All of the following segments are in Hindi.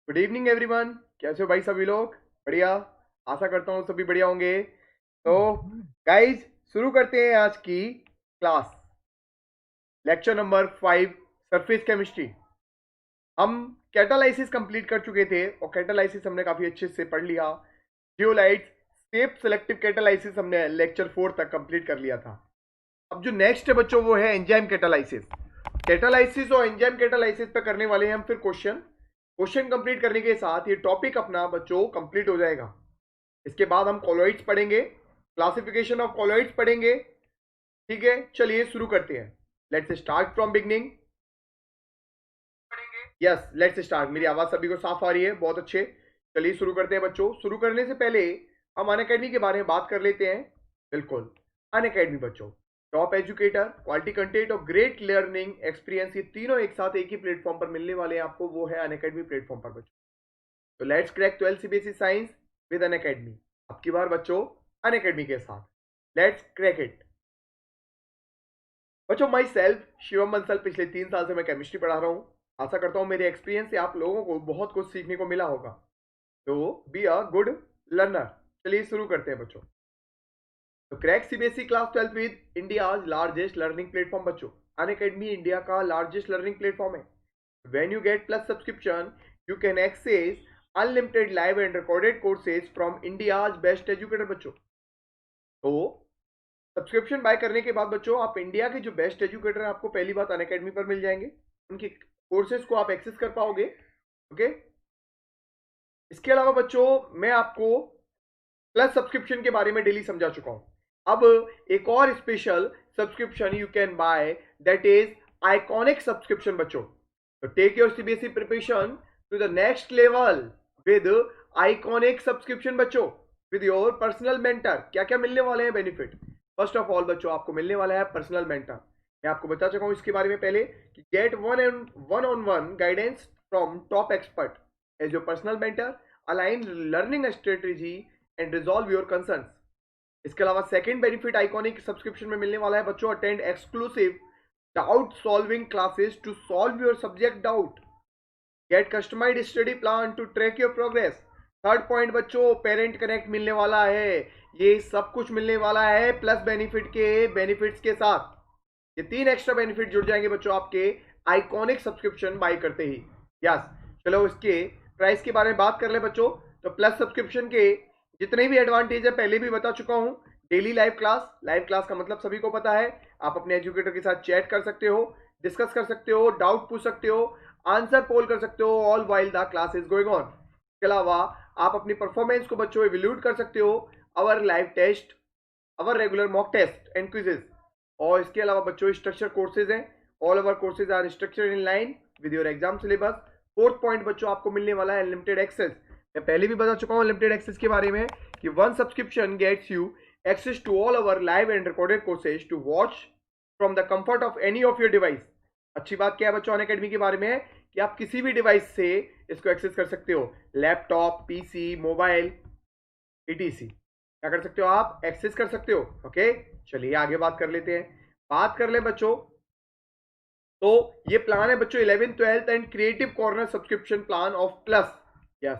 Good evening everyone. कैसे हो भाई सभी लोग? बढ़िया। आशा करता हूँ सभी बढ़िया होंगे। तो गाइज, शुरू करते हैं आज की class. Lecture number 5, surface chemistry. हम कैटालाइसिस कंप्लीट कर चुके थे और कैटालाइसिस हमने काफी अच्छे से पढ़ लिया। जियोलाइट्स, सेफ सेलेक्टिव कैटालाइसिस हमने लेक्चर 4 तक कंप्लीट कर लिया था। अब जो नेक्स्ट है बच्चों वो है एंजाइम कैटालाइसिस। कैटालाइसिस और एंजाइम कैटालाइसिस पे करने वाले हैं हम फिर क्वेश्चन। क्वेश्चन कंप्लीट करने के साथ ये टॉपिक अपना बच्चों कंप्लीट हो जाएगा। इसके बाद हम कॉलोइड्स पढ़ेंगे, क्लासिफिकेशन ऑफ कॉलोइड्स पढ़ेंगे। ठीक है, चलिए शुरू करते हैं। Let's start from beginning. Yes, let's start. मेरी आवाज सभी को साफ आ रही है? बहुत अच्छे। चलिए शुरू करते हैं बच्चों। शुरू करने से पहले हम अनअकैडमी के बारे में बात कर लेते हैं। बिल्कुल, अनअकैडमी बच्चों टॉप एजुकेटर, क्वालिटी कंटेंट और ग्रेट लर्निंग एक्सपीरियंस, ये तीनों एक साथ एक ही प्लेटफॉर्म पर मिलने वाले हैं आपको, वो है अनअकैडमी प्लेटफॉर्म पर बच्चों। तो let's crack 12 CBSE science with Unacademy. अब की बार बच्चों अनअकैडमी के साथ लेट्स क्रैक इट। बच्चों, माई सेल्फ शिवम बंसल, पिछले 3 साल से मैं केमिस्ट्री पढ़ा रहा हूँ। आशा करता हूँ मेरे एक्सपीरियंस से आप लोगों को बहुत कुछ सीखने को मिला होगा। तो बी अ गुड लर्नर। चलिए शुरू करते हैं बच्चों। तो crack CBSE class 12 with India's largest learning platform बच्चों। अनअकैडमी इंडिया का लार्जेस्ट लर्निंग प्लेटफॉर्म है। When you get plus subscription you can access unlimited live and recorded courses from India's best educator बच्चों। तो सब्सक्रिप्शन बाय करने के बाद बच्चों आप इंडिया के जो बेस्ट एजुकेटर हैं आपको पहली बात अनअकैडमी पर मिल जाएंगे। उनके कोर्सेज को आप एक्सेस कर पाओगे। ओके। इसके अलावा बच्चों मैं आपको प्लस सब्सक्रिप्शन के बारे में डेली समझा चुका हूं। अब एक और special subscription you can buy, that is iconic subscription बच्चों। तो take your CBSE preparation to the next level with iconic subscription बच्चों, विद योर पर्सनल मेंटर। क्या क्या मिलने वाले हैं बेनिफिट? फर्स्ट ऑफ ऑल बच्चों आपको मिलने वाला है पर्सनल मेंटर। मैं आपको बता चुका हूं इसके बारे में पहले कि get one on one guidance from top expert as your personal mentor, align learning strategy and resolve your concerns. इसके अलावा सेकंड बेनिफिट आइकॉनिक सब्सक्रिप्शन में मिलने वाला है बच्चों, attend exclusive doubt solving classes to solve your subject doubt, get customised study plan to track your progress. Third point बच्चों, पेरेंट कनेक्ट मिलने वाला है। ये सब कुछ मिलने वाला है प्लस बेनिफिट्स के साथ। ये 3 एक्स्ट्रा बेनिफिट जुड़ जाएंगे बच्चों आपके आइकॉनिक सब्सक्रिप्शन बाय करते ही। यस, चलो इसके प्राइस के बारे में बात कर ले बच्चों। तो प्लस सब्सक्रिप्शन के जितने भी एडवांटेज है पहले भी बता चुका हूं। डेली लाइव क्लास का मतलब सभी को पता है। आप अपने एजुकेटर के साथ चैट कर सकते हो, डिस्कस कर सकते हो, डाउट पूछ सकते हो, आंसर पोल कर सकते हो, all while the class is going on. इसके अलावा आप अपनी परफॉर्मेंस को बच्चों एवेल्यूट कर सकते हो, our live test, our regular mock test and quizzes. और इसके अलावा बच्चों स्ट्रक्चर कोर्सेज हैं। All over courses are structured in line with your exam syllabus. Fourth point बच्चों आपको मिलने वाला है अनलिमिटेड एक्सेस। मैं पहले भी बता चुका हूं अनलिमिटेड एक्सेस के बारे में कि one subscription gets you access to all over live and recorded courses to watch from the comfort of any of your device. अच्छी बात क्या है बच्चों अनअकैडमी के बारे में कि आप किसी भी डिवाइस से इसको एक्सेस कर सकते हो, लैपटॉप, पीसी, मोबाइल, ईटीसी। क्या कर सकते हो? आप एक्सेस कर सकते हो। ओके, चलिए आगे बात कर लेते हैं। बात कर ले बच्चों, तो ये प्लान है बच्चों 11th 12th and creative corner subscription plan of plus. Yes,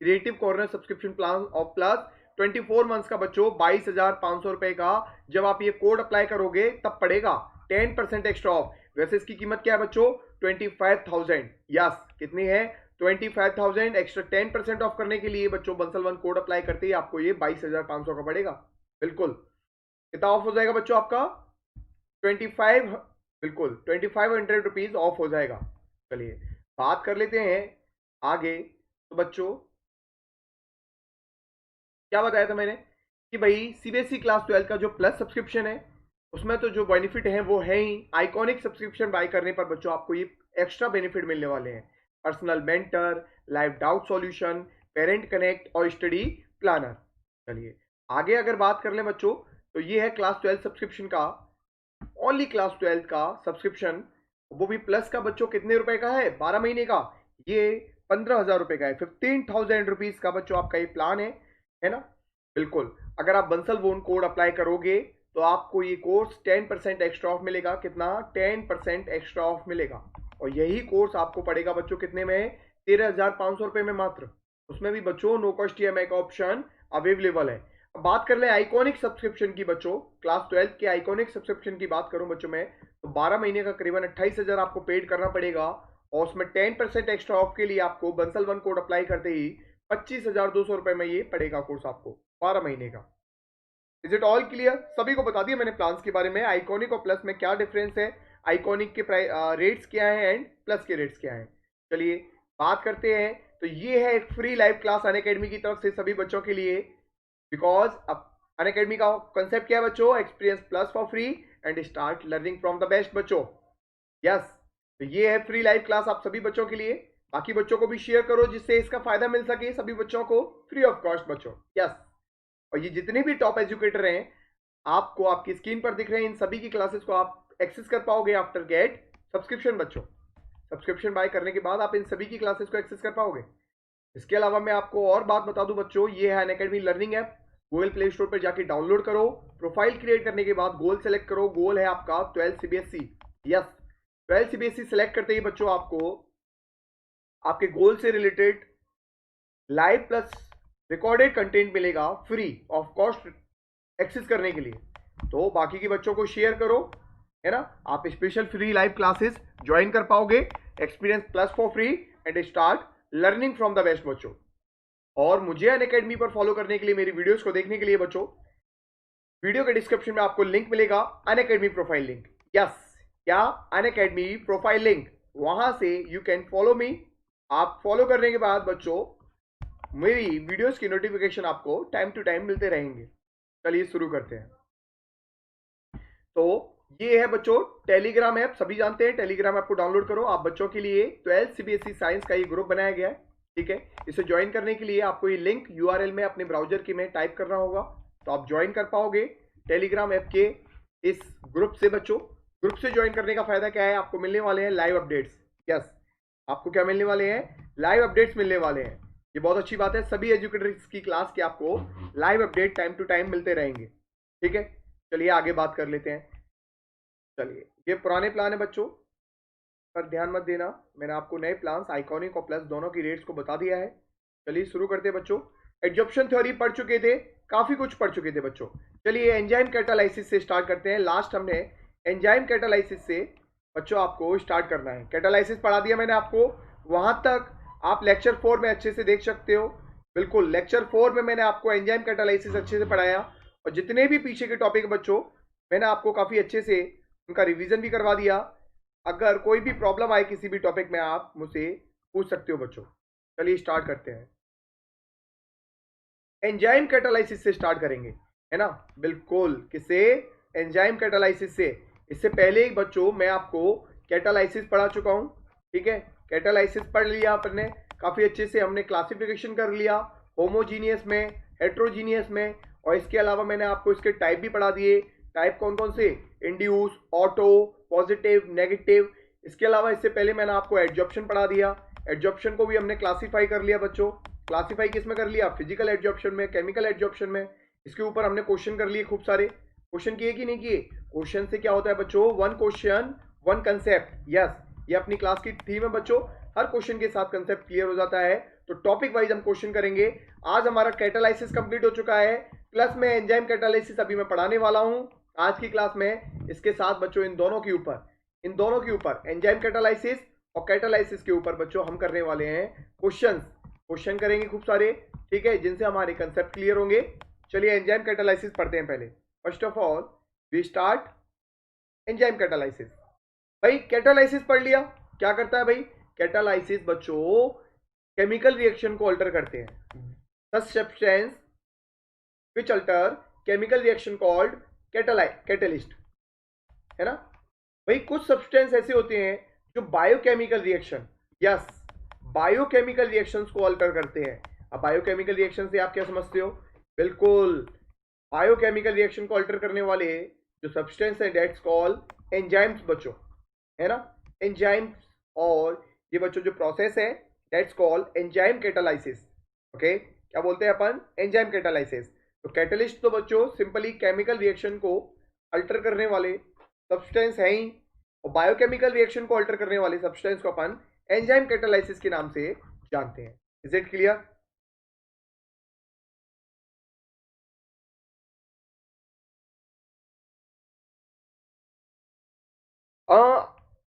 creative corner subscription plan of plus 24 months का बच्चों 22,500 रुपए का। जब आप ये कोड अप्लाई करोगे तब पड़ेगा 10% एक्स्ट्रा ऑफ। वैसे इसकी कीमत क्या है बच्चों? 25,000। यस, कितनी है? 25,000 एक्स्ट्रा 10% ऑफ करने के लिए बच्चों बंसल वन कोड अप्लाई करते ही आपको ये 22,500 का पड़ेगा। बिल्कुल, कितना ऑफ हो जाएगा बच्चों आपका? 25, बिल्कुल 2,500 रुपीज ऑफ हो जाएगा। चलिए बात कर लेते हैं आगे। तो बच्चों क्या बताया था मैंने कि भाई सीबीएसई क्लास 12 का जो प्लस सब्सक्रिप्शन है उसमें तो जो बेनिफिट है वो है ही। आइकॉनिक सब्सक्रिप्शन बाय करने पर बच्चों आपको ये एक्स्ट्रा बेनिफिट मिलने वाले हैं, personal mentor, live doubt solution, parent connect और स्टडी प्लानर। चलिए आगे अगर बात कर लें बच्चों, तो ये है क्लास 12 सब्सक्रिप्शन का, ओनली क्लास 12 का सब्सक्रिप्शन। वो भी प्लस का बच्चों कितने रुपए का है? 12 महीने का। ये 15,000 रुपए का है। 15,000 रुपीज का बच्चों आपका ये प्लान है ना? बिल्कुल, अगर आप बंसल बोन कोड अप्लाई करोगे तो आपको ये कोर्स 10% एक्स्ट्रा ऑफ मिलेगा। कितना? 10% एक्स्ट्रा ऑफ मिलेगा। और यही कोर्स आपको पड़ेगा बच्चों कितने में? 13,500 रुपये में मात्र। उसमें भी बच्चों नो कॉस्ट ईएमआई का ऑप्शन अवेलेबल है। अब बात कर ले आइकॉनिक सब्सक्रिप्शन की बच्चों, क्लास 12 के आइकॉनिक सब्सक्रिप्शन की बात करूं बच्चों मैं, तो 12 महीने का करीबन 28,000 आपको पेड करना पड़ेगा, और उसमें 10% एक्स्ट्रा ऑफ के लिए आपको बंसल वन कोड अप्लाई करते ही 25,200 रुपए में ये पड़ेगा कोर्स आपको 12 महीने का। Is it all clear? सभी को बता दिया मैंने प्लान्स के बारे में, आइकॉनिक और प्लस में क्या डिफरेंस है, आइकॉनिक के रेट्स क्या है एंड प्लस के रेट्स क्या है। चलिए बात करते हैं। तो ये है एक फ्री लाइव क्लास अनअकैडमी की तरफ से सभी बच्चों के लिए, बिकॉज अब अनअकैडमी का कंसेप्ट क्या है बच्चों, experience plus for free and start learning from the best बच्चों। यस, तो ये है फ्री लाइव क्लास आप सभी बच्चों के लिए। बाकी बच्चों को भी शेयर करो जिससे इसका फायदा मिल सके सभी बच्चों को फ्री ऑफ कॉस्ट बच्चों। यस, और ये जितने भी टॉप एजुकेटर हैं आपको आपकी स्क्रीन पर दिख रहे हैं, इन सभी की क्लासेस को आप एक्सेस कर पाओगे आफ्टर गेट सब्सक्रिप्शन बच्चों। सब्सक्रिप्शन बाय करने के बाद आप इन सभी की क्लासेस को एक्सेस कर पाओगे। इसके अलावा मैं आपको और बात बता दूं बच्चों, ये है Unacademy learning app, Google play store पर जाके डाउनलोड करो। प्रोफाइल क्रिएट करने के बाद गोल सेलेक्ट करो, गोल है आपका 12 सीबीएसई। यस, 12 सीबीएसई सेलेक्ट करते ही बच्चों आपको आपके गोल से related live plus recorded content मिलेगा फ्री ऑफ कॉस्ट एक्सेस करने के लिए। तो बाकी के बच्चों को शेयर करो, है ना, आप special free live classes join कर पाओगे, experience plus for free and start learning from the best बच्चों। और मुझे अनअकैडमी पर फॉलो करने के लिए, मेरी वीडियोस को देखने के लिए बच्चों, वीडियो के डिस्क्रिप्शन में आपको लिंक मिलेगा, अनअकैडमी प्रोफाइल लिंक। यस, क्या अनअकैडमी प्रोफाइल लिंक, वहां से यू कैन फॉलो मी। आप फॉलो करने के बाद बच्चों मेरी वीडियोस की नोटिफिकेशन आपको टाइम टू टाइम मिलते रहेंगे। चलिए शुरू करते हैं। तो ये है बच्चों टेलीग्राम ऐप, सभी जानते हैं टेलीग्राम ऐप को डाउनलोड करो। आप बच्चों के लिए 12 सीबीएसई साइंस का ये ग्रुप बनाया गया है, ठीक है। इसे ज्वाइन करने के लिए आपको ये लिंक यूआरएल में अपने ब्राउजर की में टाइप करना होगा, तो आप ज्वाइन कर पाओगे टेलीग्राम ऐप के इस ग्रुप से बच्चों। ग्रुप से ज्वाइन करने का फायदा क्या है, आपको मिलने वाले हैं लाइव अपडेट्स। यस, आपको क्या मिलने वाले हैं, लाइव अपडेट्स मिलने वाले हैं। ये बहुत अच्छी बात है, सभी एजुकेटर्स की क्लास के आपको live update time to time मिलते रहेंगे, ठीक है। चलिए आगे बात कर लेते हैं। चलिए, ये पुराने प्लान है बच्चों, पर ध्यान मत देना, मैंने आपको नए प्लान्स आइकॉनिक और प्लस दोनों की रेट्स को बता दिया है। चलिए शुरू करते हैं बच्चों। एडजॉर्प्शन थ्योरी पढ़ चुके थे, काफी कुछ पढ़ चुके थे बच्चों। चलिए एंजाइम कैटालाइसिस से स्टार्ट करते हैं। लास्ट हमने एंजाइम कैटालाइसिस से बच्चों आपको स्टार्ट करना है। कैटालाइसिस पढ़ा दिया मैंने आपको, वहां तक आप लेक्चर 4 में अच्छे से देख सकते हो। बिल्कुल, लेक्चर 4 में मैंने आपको एंजाइम कैटालाइसिस अच्छे से पढ़ाया, और जितने भी पीछे के टॉपिक बच्चों मैंने आपको काफी अच्छे से उनका रिवीजन भी करवा दिया। अगर कोई भी प्रॉब्लम आए किसी भी टॉपिक में आप मुझसे पूछ सकते हो बच्चों। चलिए स्टार्ट करते हैं। एंजाइम कैटालाइसिस से स्टार्ट करेंगे, है ना, बिल्कुल। किससे, एंजाइम कैटालाइसिस से। इससे पहले ही बच्चों मैं आपको कैटालाइसिस पढ़ा चुका हूं, ठीक है। कैटालाइसिस पढ़ लिया आपने काफी अच्छे से, हमने क्लासिफिकेशन कर लिया होमोजीनियस में, हेट्रोजीनियस में, और इसके अलावा मैंने आपको इसके टाइप भी पढ़ा दिए। टाइप कौन कौन से, इंड्यूस, ऑटो, पॉजिटिव, नेगेटिव। इसके अलावा इससे पहले मैंने आपको एडजॉर्प्शन पढ़ा दिया, एडजॉर्प्शन को भी हमने क्लासिफाई कर लिया बच्चों। क्लासिफाई किस में कर लिया, फिजिकल एडजॉर्प्शन में, केमिकल एडजॉर्प्शन में। इसके ऊपर हमने क्वेश्चन कर लिए, खूब सारे क्वेश्चन किए कि नहीं किए। क्वेश्चन से क्या होता है बच्चों, one question one concept. Yes, ये अपनी क्लास की थीम है बच्चों, हर क्वेश्चन के साथ कंसेप्ट क्लियर हो जाता है। तो टॉपिक वाइज हम क्वेश्चन करेंगे। आज हमारा कैटालाइसिस कंप्लीट हो चुका है, प्लस में एंजाइम कैटालाइसिस अभी मैं पढ़ाने वाला हूं आज की क्लास में। इसके साथ बच्चों इन दोनों के ऊपर एंजाइम कैटालाइसिस और कैटालाइसिस के ऊपर बच्चों हम करने वाले हैं क्वेश्चन करेंगे खूब सारे, ठीक है, जिनसे हमारे कंसेप्ट क्लियर होंगे। चलिए एंजाइम कैटालाइसिस पढ़ते हैं पहले। First of all we start enzyme catalysis. भाई कैटालाइसिस पढ़ लिया, क्या करता है भाई, कैटालाइसिस बच्चों केमिकल रिएक्शन को अल्टर करते हैं। Such substance which alter chemical reaction called catalyst, है ना। भाई कुछ सब्सटेंस ऐसे होते हैं जो biochemical reaction, yes, biochemical reactions को अल्टर करते हैं। अब बायोकेमिकल रिएक्शन से आप क्या समझते हो, बिल्कुल, बायोकेमिकल रिएक्शन को अल्टर करने वाले जो सब्सटेंस है दैट्स कॉल एंजाइम्स बच्चों, है ना, एंजाइम्स। और ये बच्चों जो प्रोसेस है that's call enzyme catalysis. Okay, क्या बोलते हैं अपन, एंजाइम कैटालाइसिस। तो कैटलिस्ट तो बच्चों सिंपली केमिकल रिएक्शन को अल्टर करने वाले सब्सटेंस है ही, और बायोकेमिकल रिएक्शन को अल्टर करने वाले सब्सटेंस को अपन एंजाइम कैटालाइसिस के नाम से जानते हैं। Is it clear?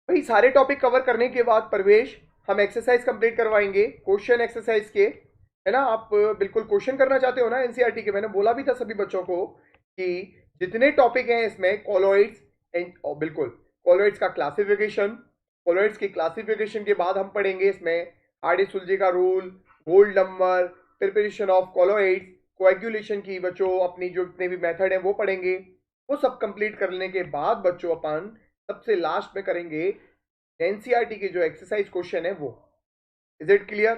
भाई सारे टॉपिक कवर करने के बाद प्रवेश हम एक्सरसाइज कंप्लीट करवाएंगे, क्वेश्चन एक्सरसाइज के, है ना? आप बिल्कुल क्वेश्चन करना चाहते हो ना एनसीईआरटी के? मैंने बोला भी था सभी बच्चों को कि जितने टॉपिक हैं इसमें कॉलोइड्स एंड बिल्कुल कॉलोइड्स का क्लासिफिकेशन, कॉलोइड्स की क्लासिफिकेशन के बाद हम पढ़ेंगे इसमें हार्डी-सुलजे का रूल, gold number, preparation of colloids, coagulation की बच्चों अपनी जो जितने भी मेथड है वो पढ़ेंगे। वो सब कंप्लीट करने के बाद बच्चों अपन सबसे लास्ट में करेंगे एनसीईआरटी के जो एक्सरसाइज क्वेश्चन है वो। Is it clear?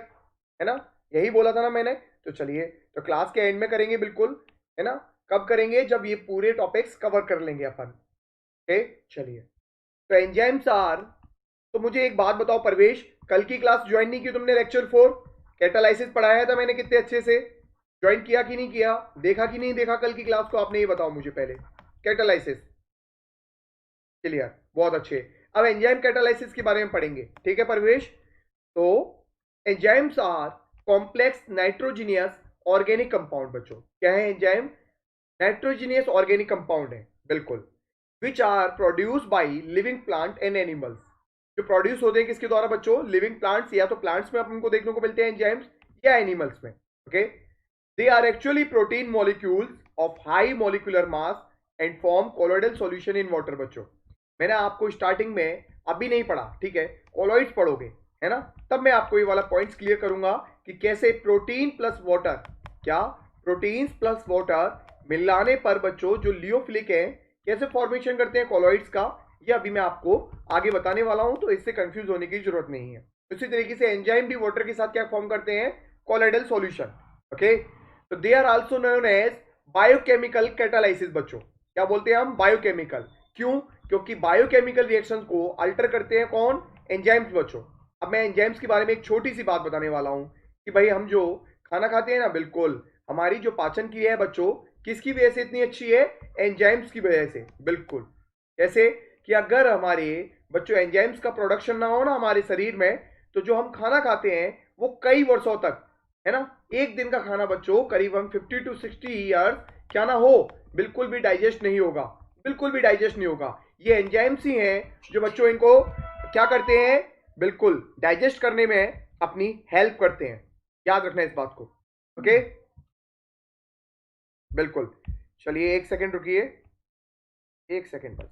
है ना? यही बोला था ना मैंने। तो चलिए, तो क्लास के एंड में करेंगे बिल्कुल, है ना? कब करेंगे? जब ये पूरे टॉपिक्स कवर कर लेंगे अपन। ओके, चलिए। तो एंजाइम्स आर, तो मुझे एक बात बताओ प्रवेश, कल की क्लास ज्वाइन नहीं की तुमने? लेक्चर 4 कैटालाइसिस पढ़ाया था मैंने कितने अच्छे से, ज्वाइन किया कि नहीं किया? देखा कि नहीं देखा कल की क्लास को? आपने ये बताओ मुझे पहले। कैटालाइसिस क्लियर, बहुत अच्छे। अब एंजाइम कैटालाइसिस के बारे में पढ़ेंगे, ठीक है प्रवेश? तो enzymes are complex nitrogenous organic compound. बच्चों क्या है एंजाइम? नाइट्रोजीनियस ऑर्गेनिक कंपाउंड है, बिल्कुल। Which are produce by living plant and animals. जो प्रोड्यूस होते हैं किसके द्वारा बच्चों? लिविंग प्लांट्स, या तो प्लांट्स में अपन को देखने को मिलते हैं एंजाइम्स, या एनिमल्स में। Okay, they are actually protein molecules of high molecular mass and form colloidal solution in water. बच्चों मैंने आपको स्टार्टिंग में अभी नहीं पढ़ा, ठीक है? कोलोइड्स पढ़ोगे, है ना? तब मैं आपको ये वाला पॉइंट्स क्लियर करूंगा कि कैसे प्रोटीन प्लस वाटर, क्या प्रोटीन्स प्लस वाटर मिलाने पर बच्चों जो लियोफिलिक है कैसे फॉर्मेशन करते हैं कोलोइड्स का, ये अभी मैं आपको आगे बताने वाला हूं, तो इससे कंफ्यूज होने की जरूरत नहीं है। उसी तरीके से एंजाइम भी वाटर के साथ क्या फॉर्म करते हैं? Colloidal solution. ओके, तो they are also known as biochemical catalysis. बच्चों क्या बोलते हैं हम? बायोकेमिकल। क्यों? क्योंकि बायोकेमिकल रिएक्शंस को अल्टर करते हैं कौन? एंजाइम्स। बच्चों अब मैं एंजाइम्स के बारे में एक छोटी सी बात बताने वाला हूं कि भाई हम जो खाना खाते हैं ना, बिल्कुल हमारी जो पाचन क्रिया है बच्चों, किसकी वजह से इतनी अच्छी है? एंजाइम्स की वजह से, बिल्कुल। कैसे कि अगर हमारे बच्चों एंजाइम्स का प्रोडक्शन ना हो ना हमारे शरीर में, तो जो हम खाना खाते हैं वो कई वर्षों तक, है ना, एक दिन का खाना बच्चों करीबन 50 to 60 ईयर्स क्या ना हो, बिल्कुल भी डाइजेस्ट नहीं होगा, बिल्कुल भी डाइजेस्ट नहीं होगा। ये एंजाइम्स ही हैं जो बच्चों इनको क्या करते हैं? बिल्कुल डाइजेस्ट करने में अपनी हेल्प करते हैं। याद रखना इस बात को। ओके, बिल्कुल। चलिए एक सेकंड रुकिए, एक सेकंड बस।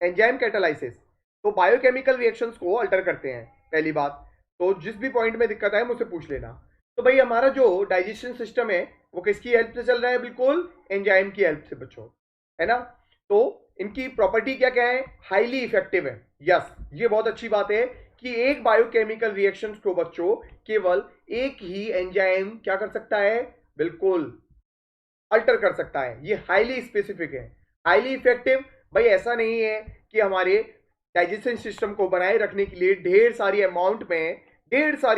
एंजाइम कैटालाइसिस तो बायोकेमिकल रिएक्शंस को अल्टर करते हैं, पहली बात। तो जिस भी पॉइंट में दिक्कत आए मुझसे पूछ लेना। तो भाई हमारा जो डाइजेशन सिस्टम है वो किसकी हेल्प से चल रहा है? बिल्कुल एंजाइम की हेल्प से बच्चों, है ना? तो इनकी प्रॉपर्टी क्या क्या है? हाईली इफेक्टिव है। यस, ये बहुत अच्छी बात है कि एक बायोकेमिकल रिएक्शंस को बच्चों केवल एक ही एंजाइम क्या कर सकता है? बिल्कुल अल्टर कर सकता है। ये हाईली स्पेसिफिक है, हाईली इफेक्टिव। भाई ऐसा नहीं है कि हमारे डाइजेशन सिस्टम को बनाए रखने के लिए ढेर सारी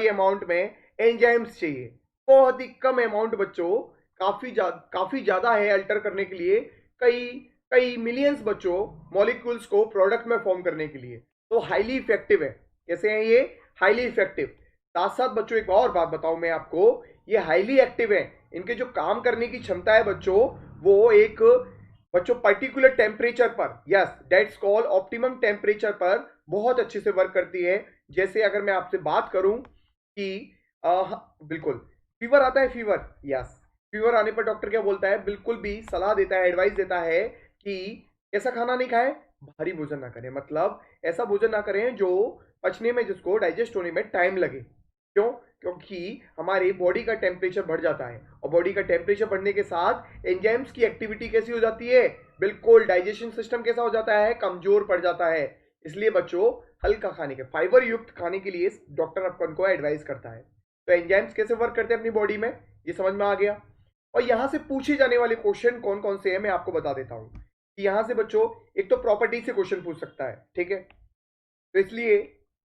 अमाउंट में एंजाइम्स चाहिए। बहुत ही कम अमाउंट बच्चों, काफी ज्यादा है अल्टर करने के लिए, कई कई मिलियंस बच्चों मॉलिक्यूल्स को प्रोडक्ट में फॉर्म करने के लिए। तो हाईली इफेक्टिव है। कैसे है ये? Highly effective. साथ साथ बच्चों एक और बात बताऊं मैं आपको, ये हाईली एक्टिव है। इनके जो काम करने की क्षमता है बच्चों, वो एक बच्चों पर्टिकुलर टेम्परेचर पर, yes that's called optimum temperature पर बहुत अच्छे से वर्क करती है। जैसे अगर मैं आपसे बात करूं कि बिल्कुल फीवर आता है, फीवर, यस, फीवर आने पर डॉक्टर क्या बोलता है? बिल्कुल भी सलाह देता है, एडवाइस देता है कि ऐसा खाना नहीं खाएं, भारी भोजन ना करें, मतलब ऐसा भोजन ना करें जो पचने में, जिसको डाइजेस्ट होने में टाइम लगे। क्यों? क्योंकि हमारी बॉडी का टेम्परेचर बढ़ जाता है, और बॉडी का टेम्परेचर बढ़ने के साथ एंजाइम्स की एक्टिविटी कैसी हो जाती है? बिल्कुल डाइजेशन सिस्टम कैसा हो जाता है? कमजोर पड़ जाता है। इसलिए बच्चों हल्का खाने के, फाइबर युक्त खाने के लिए डॉक्टर अपन को एडवाइस करता है। तो एंजाइम्स कैसे वर्क करते हैं अपनी बॉडी में, ये समझ में आ गया। और यहां से पूछे जाने वाले क्वेश्चन कौन कौन से हैं मैं आपको बता देता हूं कि यहां से बच्चों एक तो प्रॉपर्टी से क्वेश्चन पूछ सकता है, ठीक है? तो इसलिए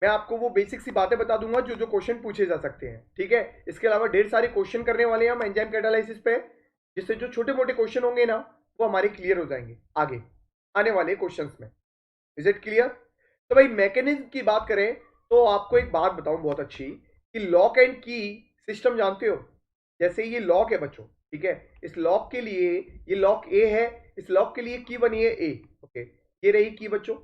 मैं आपको वो बेसिक सी बातें बता दूंगा जो जो क्वेश्चन पूछे जा सकते हैं, ठीक है? इसके अलावा ढेर सारे क्वेश्चन करने वाले हैं हम एंजाइम कैटालाइसिस पे, जिससे जो छोटे मोटे क्वेश्चन होंगे ना वो हमारे क्लियर हो जाएंगे आगे आने वाले क्वेश्चंस में। Is it clear? तो भाई मैकेनिज्म की बात करें तो आपको एक बात बताऊं बहुत अच्छी, कि लॉक एंड की सिस्टम जानते हो? जैसे ये लॉक है बच्चों, ठीक है, इस लॉक के लिए ये लॉक ए है, इस लॉक के लिए की बनी है ए, ओके, ये रही की बच्चों।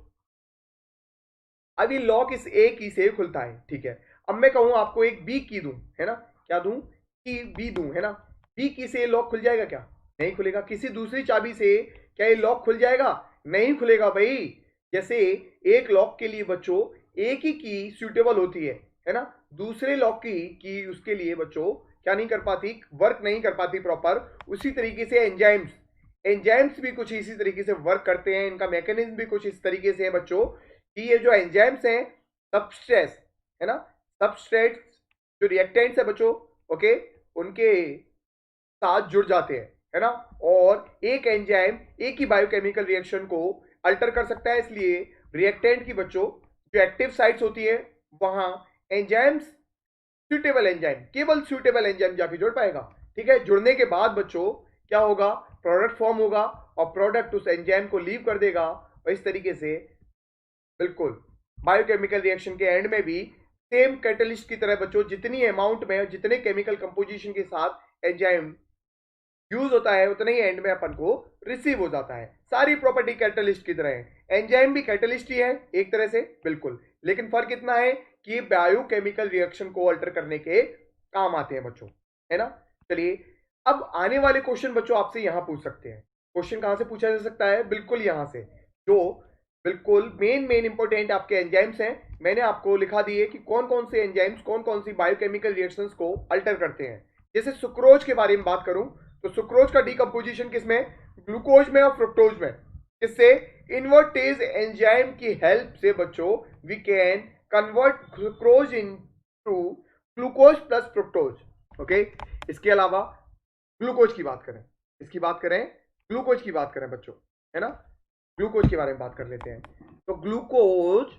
अब ये लॉक इस ए की से खुलता है, ठीक है। अब मैं कहूं आपको एक बी की दूं, है ना, क्या दूं, की बी दूं, है ना, बी की से लॉक खुल जाएगा क्या? नहीं खुलेगा। किसी दूसरी चाबी से क्या ये लॉक खुल जाएगा? नहीं खुलेगा भाई। जैसे एक लॉक के लिए बच्चों एक ही की सूटेबल होती है ना, दूसरे लॉक की उसके लिए बच्चों क्या नहीं कर पाती, वर्क नहीं कर पाती प्रॉपर। उसी तरीके से एंजाइम्स, एंजाइम्स भी कुछ इसी तरीके से वर्क करते हैं, इनका मैकेनिज्म भी कुछ इस तरीके से है बच्चों, कि ये जो एंजाइम्स हैं, सबस्ट्रेट्स, है ना, सबस्ट्रेट्स जो रिएक्टेंट्स है बच्चों, ओके, उनके साथ जुड़ जाते हैं, है ना। और एक एंजाइम एक ही बायोकेमिकल रिएक्शन को अल्टर कर सकता है, इसलिए रिएक्टेंट की बच्चों जो एक्टिव साइट्स होती है वहां एंजाइम्स, सुटेबल एंजाइम, केवल सुटेबल एंजाइम जाके जुड़ पाएगा, ठीक है। जुड़ने के बाद बच्चों क्या होगा, प्रोडक्ट फॉर्म होगा और प्रोडक्ट उस एंजाइम को लीव कर देगा, और इस तरीके से बिल्कुल बायोकेमिकल रिएक्शन के एंड में भी सेम कैटलिस्ट की तरह बच्चों जितनी अमाउंट में जितने केमिकल कंपोजिशन के साथ एंजाइम यूज होता है उतना ही एंड में अपन को रिसीव हो जाता है। सारी प्रॉपर्टी कैटलिस्ट की तरह है, एंजाइम भी कैटलिस्ट ही है एक तरह से, बिल्कुल। लेकिन फर्क इतना है कि बायोकेमिकल रिएक्शन को अल्टर करने के काम आते हैं बच्चों, है ना। चलिए, अब आने वाले क्वेश्चन बच्चों आपसे यहां पूछ सकते हैं। क्वेश्चन कहां से पूछा जा सकता है? बिल्कुल यहां से, जो बिल्कुल मेन इंपॉर्टेंट आपके एंजाइम्स हैं, मैंने आपको लिखा दिए कि कौन कौन से एंजाइम्स कौन कौन सी बायोकेमिकल रिएक्शंस को अल्टर करते हैं। जैसे सुक्रोज के बारे में बात करूं तो सुक्रोज का डीकंपोजिशन किसमें? ग्लूकोज में और फ्रुक्टोज में। किससे? इन्वर्टेज एंजाइम की हेल्प से बच्चों we can convert sucrose into glucose plus fructose, okay. इसके अलावा ग्लूकोज की बात करें, इसकी बात करें, ग्लूकोज की बात करें बच्चों, है ना, ग्लूकोज के बारे में बात कर लेते हैं। तो ग्लूकोज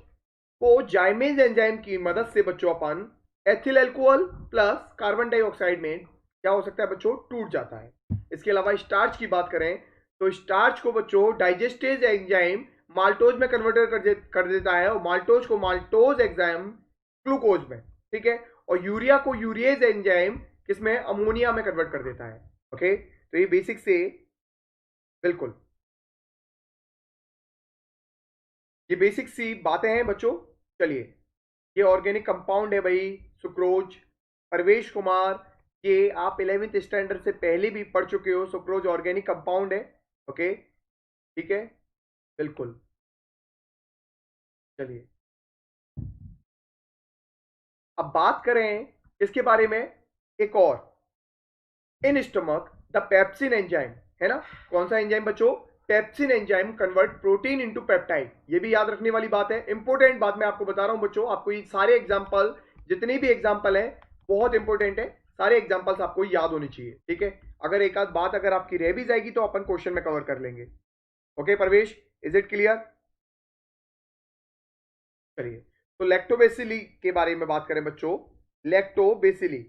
को जाइमेज एंजाइम की मदद से बच्चों अपन ethyl alcohol plus carbon dioxide में क्या हो सकता है बच्चों? टूट जाता है। इसके अलावा स्टार्च की बात करें तो स्टार्च को बच्चों डाइजेस्टेज एंजाइम माल्टोज में कन्वर्टर कर देता है, और माल्टोज को माल्टोज एंजाइम ग्लूकोज में, ठीक है। और यूरिया को यूरिएज एंजाइम किसमें? अमोनिया में कन्वर्ट कर देता है, ओके। तो ये बेसिक से बिल्कुल ये बेसिक सी बातें हैं बच्चों। चलिए, ये ऑर्गेनिक कंपाउंड है भाई सुक्रोज। परवेश कुमार, ये आप 11th स्टैंडर्ड से पहले भी पढ़ चुके हो, सुक्रोज ऑर्गेनिक कंपाउंड है, ओके, ठीक है, बिल्कुल। चलिए, अब बात करें इसके बारे में एक और, in stomach the pepsin enzyme, है ना, कौन सा एंजाइम बच्चों? Pepsin enzyme convert protein into peptide. ये भी याद रखने वाली बात है, इंपॉर्टेंट बात मैं आपको बता रहा हूं बच्चों। आपको ये सारे एग्जांपल, जितने भी एग्जांपल हैं, बहुत इंपॉर्टेंट है, सारे एग्जांपल्स आपको याद होनी चाहिए, ठीक है। अगर एक आध बात अगर आपकी रह भी जाएगी तो अपन क्वेश्चन में कवर कर लेंगे, okay Parvesh, is it clear? चलिए, तो लैक्टोबेसिली के बारे में बात करें बच्चों, लैक्टोबेसिली,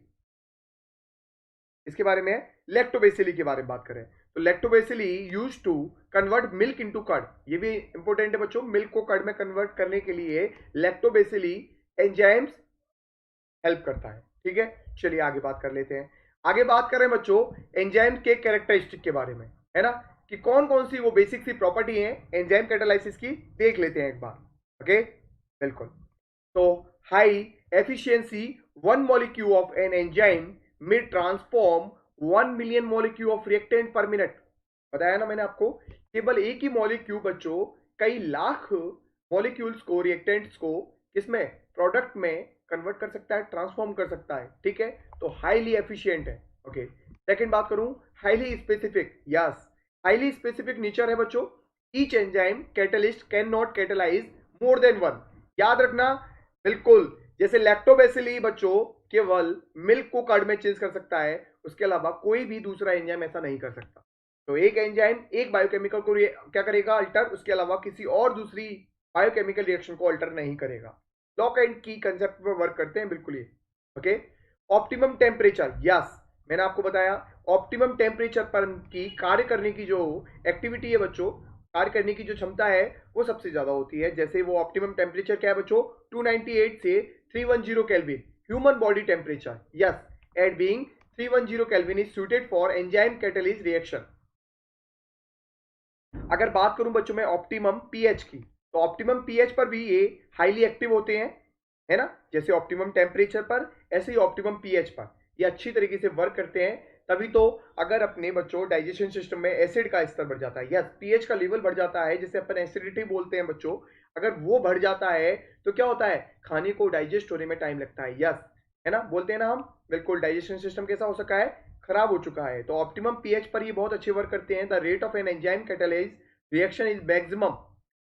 इसके बारे में, लैक्टोबेसिली के बारे में बात करें तो lactobacilli use to convert milk into curd. ये भी इंपॉर्टेंट है बच्चों, मिल्क को कर्ड में कन्वर्ट करने के लिए लैक्टोबेसिली एंजाइम्स हेल्प करता है, ठीक है। चलिए आगे बात कर लेते हैं। आगे बात करें बच्चों एंजाइम के कैरेक्टरिस्टिक के बारे में, है ना, कि कौन कौन सी वो बेसिक सी प्रॉपर्टी है एंजाइम कैटालाइसिस की, देख लेते हैं एक बार, ओके, बिल्कुल। तो high efficiency, one molecule of an enzyme में transform 1 million molecule of reactant per minute. बताया ना मैंने आपको, केवल एक ही मॉलिक्यूल बच्चों कई लाख मॉलिक्यूल्स को, रिएक्टेंट्स को किसमें? प्रोडक्ट में कन्वर्ट कर सकता है, ट्रांसफॉर्म कर सकता है, ठीक है। तो हाईली एफिशिएंट है, ओके। सेकंड बात करूं, highly specific, yes, highly specific nature है बच्चों। Each enzyme catalyst can not catalyse more than one. याद रखना, बिल्कुल, जैसे लैक्टोबैसिली बच्चों केवल मिल्क को कर्ड में चेंज कर सकता है, उसके अलावा कोई भी दूसरा एंजाइम ऐसा नहीं कर सकता। तो एक एंजाइम एक बायोकेमिकल को क्या करेगा? अल्टर, उसके अलावा किसी और दूसरी बायोकेमिकल रिएक्शन को अल्टर नहीं करेगा। लॉक एंड की कंसेप्ट पर वर्क करते हैं बिल्कुल ये, ओके। ऑप्टिमम टेम्परेचर, यस, मैंने आपको बताया ऑप्टिमम टेम्परेचर पर की कार्य करने की जो एक्टिविटी है बच्चों, कार्य करने की जो क्षमता है वो सबसे ज्यादा होती है। जैसे वो ऑप्टिमम टेम्परेचर क्या है बच्चों, 298 से 310 kelvin human body temperature, yes, eight being 310 kelvin is suited for enzyme catalyst reaction. अगर बात करूं बच्चों में ऑप्टिमम पीएच की, तो ऑप्टिमम पीएच पर भी ये हाईली एक्टिव होते हैं, है ना। जैसे ऑप्टिमम टेम्परेचर पर ऐसे ही ऑप्टिमम पीएच पर ये अच्छी तरीके से वर्क करते हैं। तभी तो अगर अपने बच्चों डाइजेशन सिस्टम में एसिड का स्तर बढ़ जाता है, यस, पीएच का लेवल बढ़ जाता है, जिसे अपन एसिडिटी बोलते हैं बच्चों, अगर वो बढ़ जाता है तो क्या होता है, खाने को डाइजेस्ट होने में टाइम लगता है, यस, है ना, बोलते हैं ना हम, बिल्कुल डाइजेशन सिस्टम कैसा हो सका है, खराब हो चुका है। तो ऑप्टिमम पीएच पर ये बहुत अच्छे वर्क करते हैं। The rate of an enzyme catalyse reaction is maximum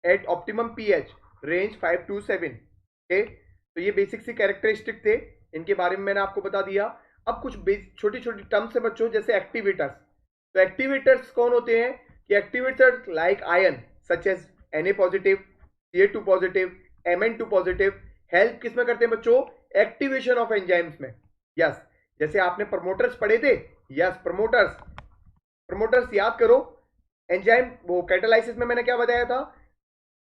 at optimum pH range 5 to 7। Okay, तो ये बेसिक सी कैरेक्टरिस्टिक थे, इनके बारे में मैंने आपको बता दिया। अब कुछ छोटी छोटी टर्म्स है बच्चों, जैसे एक्टिवेटर्स। तो एक्टिवेटर्स कौन होते हैं, कि activators like ion such as Na positive, Ca2 positive, Mn2 positive help किसमें करते हैं बच्चों, एक्टिवेशन ऑफ एंजाइम्स में, यस। जैसे आपने प्रमोटर्स पढ़े थे, यस, प्रमोटर्स याद करो। एंजाइम वो कैटालाइसिस में मैंने क्या बताया था,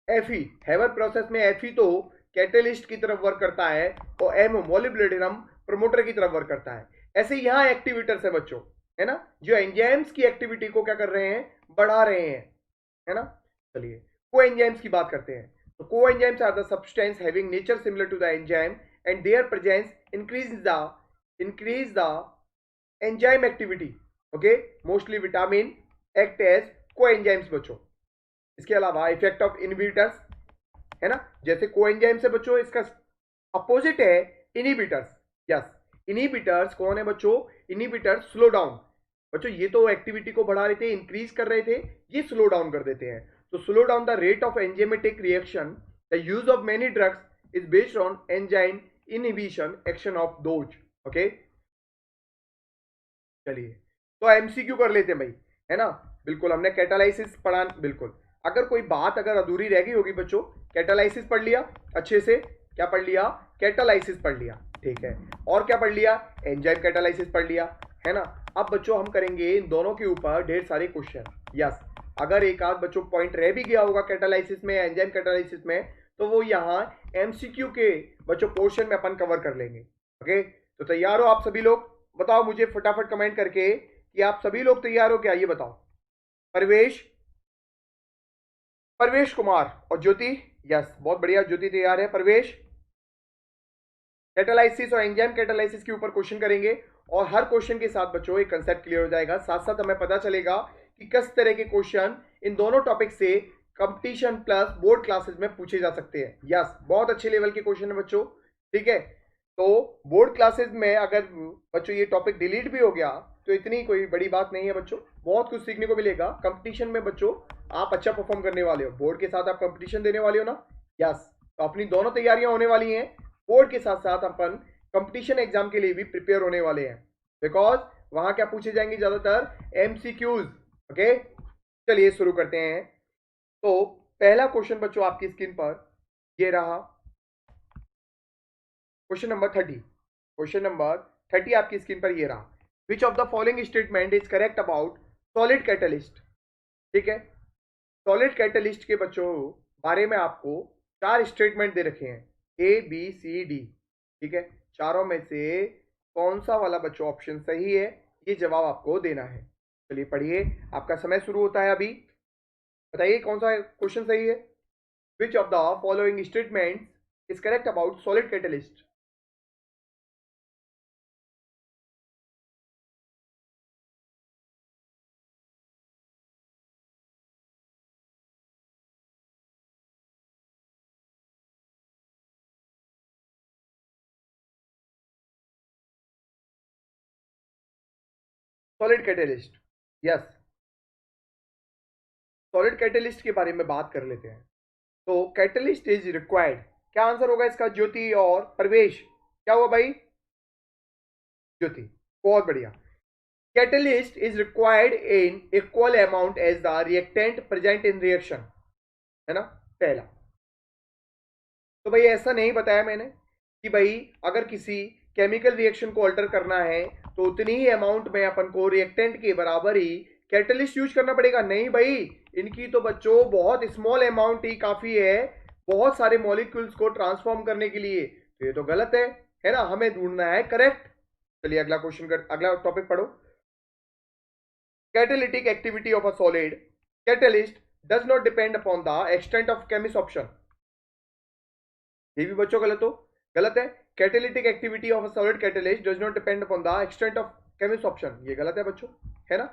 Fe, हैवर प्रोसेस में Fe तो कैटलिस्ट की तरफ वर्क करता है और M मोलिब्लिडिनम प्रमोटर की तरफ वर्क करता है। ऐसे यहाँ एक्टिवेटर्स है बच्चों, है ना, जो एंजाइम्स की एक्टिविटी को क्या कर रहे हैं, बढ़ा रहे हैं, है ना। चलिए को एंजाइम्स की बात करते हैं। तो coenzymes are the substance having nature similar to the enzyme and their presence increase the enzyme activity. Okay, mostly vitamin act as coenzymes बच्चों। इसके अलावा इफेक्ट ऑफ इनहिबिटर्स, है ना, जैसे कोएंजाइम से बच्चों इसका अपोजिट है इनहिबिटर्स, यस। इनहिबिटर्स कौन है बच्चों, इनहिबिटर्स स्लो डाउन बच्चों, ये तो एक्टिविटी को बढ़ा रहे थे, इंक्रीज कर रहे थे, ये स्लो डाउन कर देते हैं। तो slow down the rate of enzymatic reaction, the use of many drugs is based on enzyme inhibition action of those. Okay, चलिए तो एमसीक्यू कर लेते हैं भाई, है ना। बिल्कुल हमने कैटालाइसिस पढ़ा, बिल्कुल अगर कोई बात अगर अधूरी रह गई होगी बच्चों, कैटालाइसिस पढ़ लिया अच्छे से, क्या पढ़ लिया, कैटालाइसिस पढ़ लिया, ठीक है, और क्या पढ़ लिया, एंजाइम कैटालाइसिस पढ़ लिया, है ना। अब बच्चों हम करेंगे इन दोनों के ऊपर ढेर सारे क्वेश्चन, यस। अगर एक आध बच्चों पॉइंट रह भी गया होगा कैटालाइसिस में, एंजाइम कैटालाइसिस में, तो वो यहाँ एमसीक्यू के बच्चों पोर्शन में अपन कवर कर लेंगे। ओके, तो तैयार हो आप सभी लोग, बताओ मुझे फटाफट कमेंट करके कि आप सभी लोग तैयार हो क्या, ये बताओ। परवेश कुमार और ज्योति, यस, बहुत बढ़िया, ज्योति तैयार है। परवेश, कैटालाइसिस और एंजाइम कैटालाइसिस के ऊपर क्वेश्चन करेंगे और हर क्वेश्चन के साथ बच्चों एक कंसेप्ट क्लियर हो जाएगा, साथ साथ हमें पता चलेगा कि किस तरह के क्वेश्चन इन दोनों टॉपिक से कंपटीशन प्लस बोर्ड क्लासेस में पूछे जा सकते हैं। यस, बहुत अच्छे लेवल के क्वेश्चन है बच्चों, ठीक है। तो बोर्ड क्लासेस में अगर बच्चों ये टॉपिक डिलीट भी हो गया तो इतनी कोई बड़ी बात नहीं है बच्चों, बहुत कुछ सीखने को मिलेगा। कंपटीशन में बच्चों आप अच्छा परफॉर्म करने वाले हो, बोर्ड के साथ आप कंपटीशन देने वाले हो ना, यस। तो अपनी दोनों तैयारियां होने वाली हैं, बोर्ड के साथ साथ अपन कंपटीशन एग्जाम के लिए भी प्रिपेयर होने वाले हैं, बिकॉज वहां क्या पूछे जाएंगे, ज्यादातर एमसीक्यूज। ओके, चलिए शुरू करते हैं। तो पहला क्वेश्चन बच्चों आपकी स्क्रीन पर ये रहा, क्वेश्चन नंबर 30। क्वेश्चन नंबर 30 आपकी स्क्रीन पर ये रहा, which of the following statement is correct about solid catalyst. ठीक है, सॉलिड कैटलिस्ट के बच्चों बारे में आपको 4 स्टेटमेंट दे रखे हैं, ए बी सी डी, ठीक है। चारों में से कौन सा वाला बच्चों ऑप्शन सही है, ये जवाब आपको देना है। चलिए पढ़िए, आपका समय शुरू होता है अभी, बताइए कौन सा क्वेश्चन सही है। Which of the following statement is correct about solid catalyst. Solid catalyst, yes, solid catalyst के बारे में बात कर लेते हैं। तो कैटलिस्ट इज रिक्वायर्ड, क्या आंसर होगा इसका, ज्योति और प्रवेश, क्या हुआ भाई, ज्योति, बहुत बढ़िया। Catalyst is required in equal amount as the reactant present in reaction, है ना, पहला। तो भाई ऐसा नहीं बताया मैंने कि भाई अगर किसी केमिकल रिएक्शन को अल्टर करना है तो उतनी ही अमाउंट में अपन को रिएक्टेंट के बराबर ही कैटलिस्ट यूज करना पड़ेगा? नहीं भाई, इनकी तो बच्चों बहुत स्मॉल अमाउंट ही काफी है बहुत सारे मॉलिक्यूल्स को ट्रांसफॉर्म करने के लिए। तो ये तो गलत है ना, हमें ढूंढना है करेक्ट। चलिए अगला क्वेश्चन कर, अगला टॉपिक पढ़ो। Catalytic activity of a solid catalyst does not depend upon the extent of chemisorption. ये भी बच्चों गलत हो, गलत है। Catalytic activity of a solid catalyst does not depend upon the extent of chemisorption, ये गलत है बच्चों, है ना।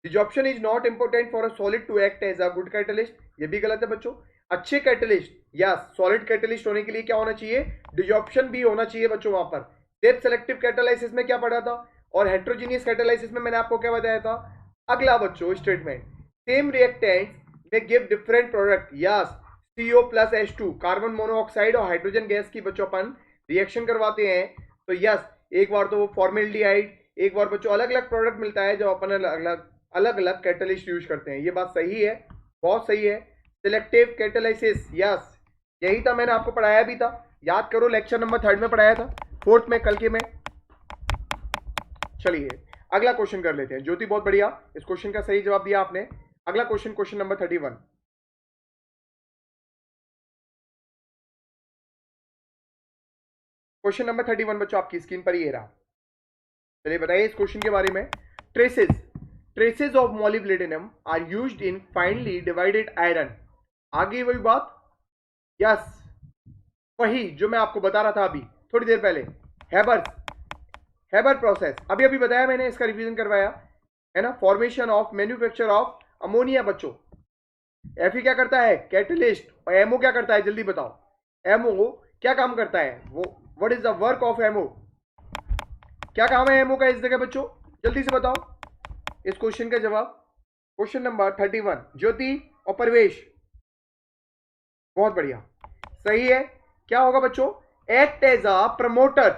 Desorption is not important for a solid to act as a good catalyst, ये भी गलत है बच्चों। अच्छे कैटलिस्ट या सॉलिड कैटलिस्ट होने के लिए क्या होना चाहिए? डिजॉर्प्शन भी होना चाहिए बच्चों। वहां पर सेल्फ सेलेक्टिव कैटालाइसिस में क्या पढ़ा था, और हेट्रोजीनियस कैटालाइसिस में मैंने आपको क्या बताया था। अगला बच्चों स्टेटमेंट, सेम रिएक्टेंट्स में give different product. Yes, CO plus H2 carbon monoxide और हाइड्रोजन गैस की बच्चों अपन रिएक्शन करवाते हैं, तो यस एक बार तो वो फॉर्मेल्डिहाइड, एक बार बच्चों अलग अलग प्रोडक्ट मिलता है जब अपन अलग अलग कैटलिस्ट यूज करते हैं। ये बात सही है, बहुत सही है। सिलेक्टिव कैटालाइसिस, यस यही था, मैंने आपको पढ़ाया भी था, याद करो लेक्चर नंबर 3 में पढ़ाया था, 4th में कल के में। चलिए अगला क्वेश्चन कर लेते हैं। ज्योति बहुत बढ़िया, इस क्वेश्चन का सही जवाब दिया आपने। अगला question, question number 31। Question number 31 बच्चों आपकी स्क्रीन पर ही रहा। चलिए बताइए इस क्वेश्चन के बारे में। Traces traces of molybdenum are used in finely divided iron. आगे वही बात, यस वही जो मैं आपको बता रहा था अभी थोड़ी देर पहले, हैबर प्रोसेस, अभी अभी बताया मैंने, इसका रिवीजन करवाया है ना। Formation of manufacture of ammonia बच्चों। एफी क्या करता है? कैटलिस्ट। और एमओ क्या करता है? जल्दी बताओ, एमओ क्या काम करता है? वो what is the work of MO? क्या काम है एमओ का इस जगह बच्चों? जल्दी से बताओ इस क्वेश्चन का जवाब। क्वेश्चन नंबर 31, ज्योति और परवेश बहुत बढ़िया, सही है। क्या होगा बच्चों? Act as a promoter,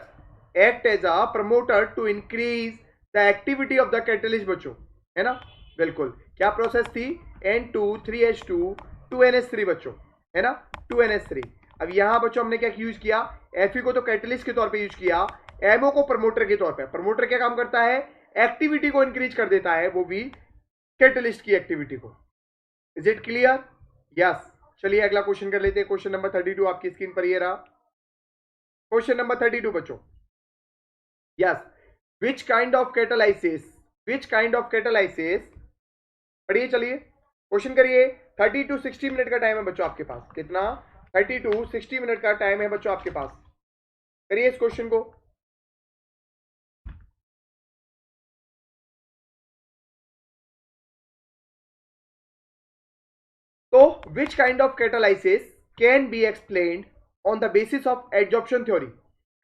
act as a promoter to increase the activity of the catalyst बच्चों, है ना। बिल्कुल, क्या प्रोसेस थी? N2 3H2 2NH3 बच्चों, है ना, 2NH3। अब यहां बच्चों हमने क्या यूज किया? Fe को तो कैटलिस्ट के तौर पे यूज किया, एमओ को प्रमोटर के तौर पे। प्रमोटर क्या काम करता है? एक्टिविटी को इंक्रीज कर देता है, वो भी कैटलिस्ट की एक्टिविटी को। Is it clear? यस। चलिए अगला क्वेश्चन कर लेते हैं। क्वेश्चन नंबर 32 आपकी स्क्रीन पर ये रहा। क्वेश्चन नंबर 32 बच्चों, yes, which kind of catalysis, which kind of catalysis, पढ़िए चलिए क्वेश्चन करिए। 30 to 60 मिनट का टाइम है बच्चों आपके पास। कितना? 30 to 60 मिनट का टाइम है बच्चों आपके पास। करिए इस क्वेश्चन को। तो which kind of catalysis can be explained on the basis of adsorption theory.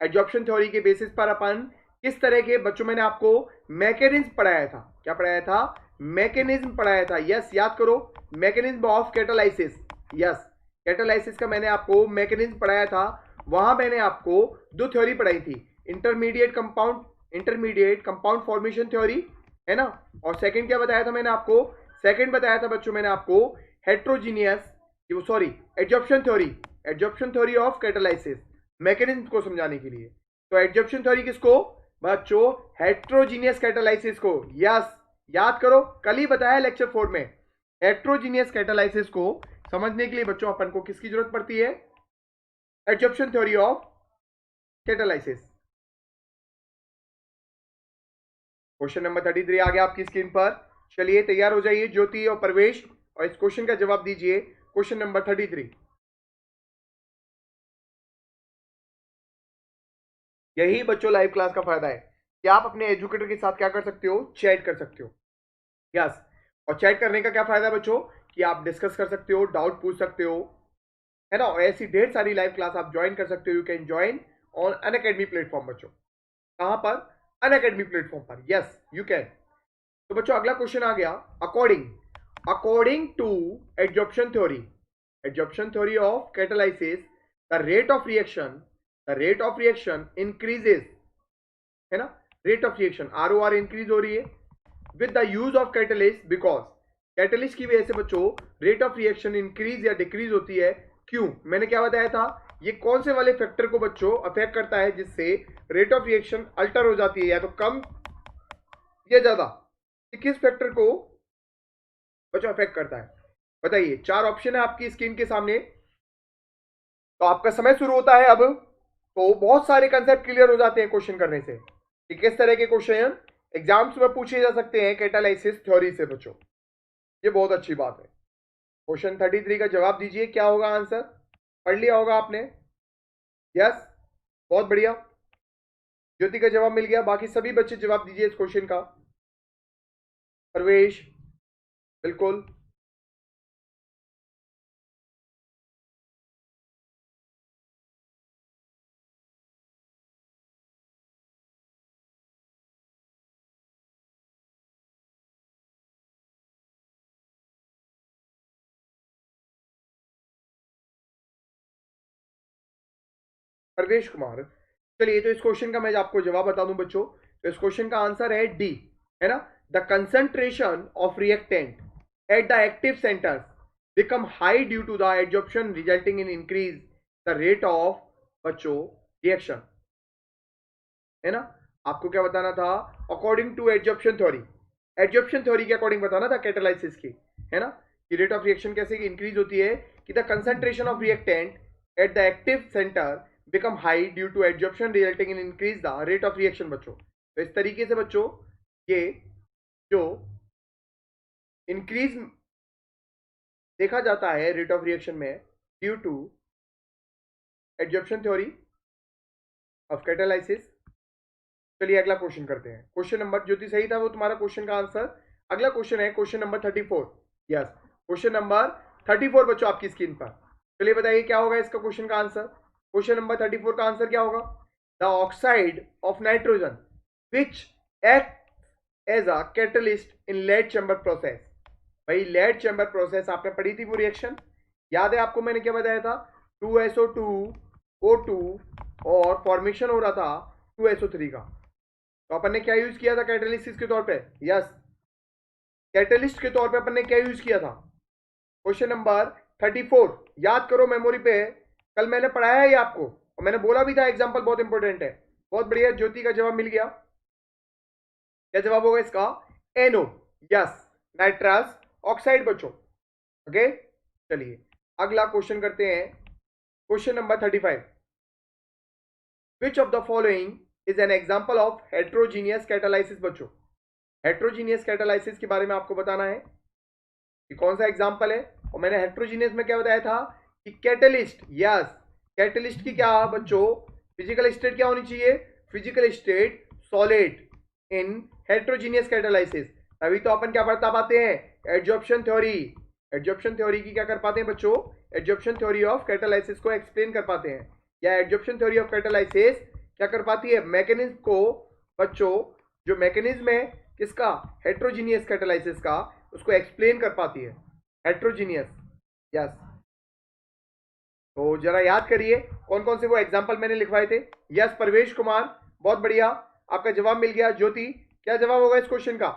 Adsorption theory के बेसिस पर अपन किस तरह के बच्चों, मैंने आपको मैकेनिज्म पढ़ाया था। क्या पढ़ाया था? मैकेनिज्म पढ़ाया था। यस याद करो, mechanism of catalysis. Yes, catalysis का मैंने आपको मैकेनिज्म पढ़ाया था। वहां मैंने आपको दो थ्योरी पढ़ाई थी, इंटरमीडिएट कंपाउंड फॉर्मेशन थ्योरी, है ना। और सेकंड क्या बताया था मैंने आपको? सेकंड बताया था बच्चों मैंने आपको heterogeneous, sorry adsorption theory, adsorption theory of catalysis, mechanism को समझाने के लिए। तो एडजॉर्प्शन थ्योरी किसको बच्चों? हेट्रोजीनियस कैटालाइसिस को। यस याद करो, कल ही बताया लेक्चर 4 में। हेट्रोजीनियस कैटालाइसिस को समझने के लिए बच्चों अपन को किसकी जरूरत पड़ती है? Adsorption theory of catalysis. Question number 33 आ गया आपकी स्क्रीन पर। चलिए तैयार हो जाइए ज्योति और प्रवेश, और इस क्वेश्चन का जवाब दीजिए। क्वेश्चन नंबर 33, यही बच्चों लाइव क्लास का फायदा है कि आप अपने एजुकेटर के साथ क्या कर सकते हो? चैट कर सकते हो। यस, और चैट करने का क्या फायदा है बच्चों? कि आप डिस्कस कर सकते हो, डाउट पूछ सकते हो, है ना। और ऐसी ढेर सारी लाइव क्लास आप ज्वाइन कर सकते हो। You can join on Unacademy platform बच्चों। कहां पर? अनअकैडमी प्लेटफॉर्म पर। Yes you can. तो बच्चों अगला क्वेश्चन आ गया। According to adsorption theory of catalysis, the rate of reaction increases, है ना। Rate of reaction ROR increase हो रही है with the use of catalyst, because catalyst की वजह से बच्चों रेट ऑफ रिएक्शन इंक्रीज या डिक्रीज होती है। क्यों? मैंने क्या बताया था? ये कौन से वाले फैक्टर को बच्चों अफेक्ट करता है जिससे रेट ऑफ रिएक्शन अल्टर हो जाती है, या तो कम या ज्यादा? किस फैक्टर को बच्चों अफेक्ट करता है? बताइए, 4 ऑप्शन है आपकी स्क्रीन के सामने। तो आपका समय शुरू होता है अब। तो बहुत सारे कंसेप्ट क्लियर हो जाते हैं क्वेश्चन करने से कि किस तरह के क्वेश्चन एग्जाम्स में पूछे जा सकते हैं कैटालाइसिस थ्योरी से बच्चों। ये बहुत अच्छी बात है। क्वेश्चन 33 का जवाब दीजिए, क्या होगा आंसर? पढ़ लिया होगा आपने? यस, बहुत बढ़िया। ज्योति का जवाब मिल गया। बाकी सभी बच्चे जवाब दीजिए इस क्वेश्चन का। प्रवेश, बिल्कुल। प्रवेश कुमार, चलिए तो इस क्वेश्चन का मैं आपको जवाब बता दूं बच्चों। तो इस क्वेश्चन का आंसर है डी, है ना। The concentration of reactant at the active centres become high due to the adsorption resulting in increase the rate of बच्चों रिएक्शन, है ना। आपको क्या बताना था? According to adsorption theory, adsorption theory के अकॉर्डिंग बताना था कैटालाइसिस की, है ना, कि रेट ऑफ रिएक्शन कैसे इंक्रीज होती है कि the concentration of reactant at the active centre become high due to adsorption resulting in increase the rate of reaction बच्चों। तो इस तरीके से बच्चों ये जो इंक्रीज देखा जाता है रेट ऑफ रिएक्शन में due to adsorption theory of catalysis. चलिए अगला क्वेश्चन करते हैं। क्वेश्चन नंबर, ज्योति सही था वो तुम्हारा क्वेश्चन का आंसर। अगला क्वेश्चन है question number 34। Yes, question number 34 बच्चों आपकी स्क्रीन पर। चलिए बताइए क्या होगा इसका क्वेश्चन का आंसर। क्वेश्चन नंबर 34 का आंसर क्या होगा? The oxide of nitrogen which act as a catalyst in lead chamber process. भाई लेड चैम्बर प्रोसेस आपने पढ़ी थी वो रिएक्शन, याद है आपको मैंने क्या बताया था? 2SO2 O2 और फॉर्मेशन हो रहा था 2SO3 का। तो अपन ने क्या यूज किया था कैटलिस्ट के तौर पे? यस, कैटलिस्ट के तौर पे अपन ने क्या यूज किया था? क्वेश्चन नंबर 34 याद करो मेमोरी पे, कल मैंने पढ़ाया है आपको और मैंने बोला भी था एग्जांपल बहुत इंपॉर्टेंट है। बहुत बढ़िया, ज्योति का जवाब मिल गया। क्या जवाब होगा इसका? NO, यस, नाइट्रस ऑक्साइड बच्चों। ओके, चलिए अगला क्वेश्चन करते हैं। Question number 35, which of the following is an example of heterogeneous catalysis बच्चों। हेट्रोजीनियस कैटालाइसिस के बारे में आपको बताना है कि कौन सा एग्जांपल है। और मैंने हेट्रोजीनियस में क्या बताया था कि कैटलिस्ट, यस, कैटलिस्ट की क्या बच्चों फिजिकल स्टेट क्या होनी चाहिए? Physical state solid in heterogeneous catalysis. तभी तो अपन क्या पढ़ता पाते हैं? Adsorption theory. एडजॉर्प्शन थ्योरी की क्या कर पाते हैं बच्चों? एडजॉर्प्शन थ्योरी ऑफ कैटालाइसिस को एक्सप्लेन कर पाते हैं, या एडजॉर्प्शन थ्योरी ऑफ कैटालाइसिस क्या कर पाती है? मैकेनिज्म को बच्चों, जो मैकेनिज्म है किसका? हेट्रोजीनियस कैटालाइसिस का, उसको एक्सप्लेन कर पाती है। Heterogeneous, yes. तो जरा याद करिए कौन कौन से वो एग्जांपल मैंने लिखवाए थे। यस प्रवेश कुमार, बहुत बढ़िया, आपका जवाब मिल गया। ज्योति, क्या जवाब होगा इस क्वेश्चन का?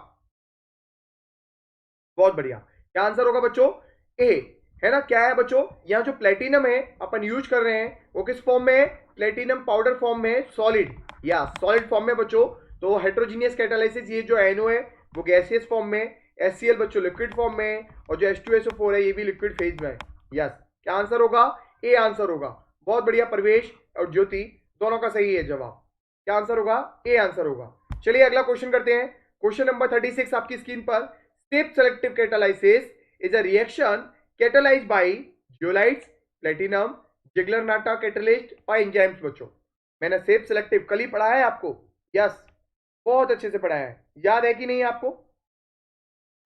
बहुत बढ़िया, क्या आंसर होगा बच्चों? ए, है ना। क्या है बच्चों, यहाँ जो प्लेटिनम है अपन यूज कर रहे हैं वो किस फॉर्म में है? प्लेटिनम पाउडर फॉर्म में, सॉलिड, या सॉलिड फॉर्म में बच्चों। तो हेट्रोजीनियस कैटालाइसिस, ये जो NO है वो गैसियस फॉर्म में, HCl बच्चों लिक्विड फॉर्म में, और जो H2SO4 है ये भी लिक्विड फेज में है। यस, क्या आंसर होगा? ए आंसर होगा। बहुत बढ़िया प्रवेश और ज्योति, दोनों का सही है जवाब। क्या आंसर होगा? ए आंसर होगा। चलिए अगला क्वेश्चन करते हैं। क्वेश्चन नंबर 36 आपकी स्क्रीन पर। Step selective catalysis is a reaction catalyzed by zeolites, platinum, Ziegler Natta catalyst और एंजाइम्स बच्चों। मैंने सेप सेलेक्टिव कल ही पढ़ा है आपको। यस, बहुत अच्छे से पढ़ा है। याद है कि नहीं आपको?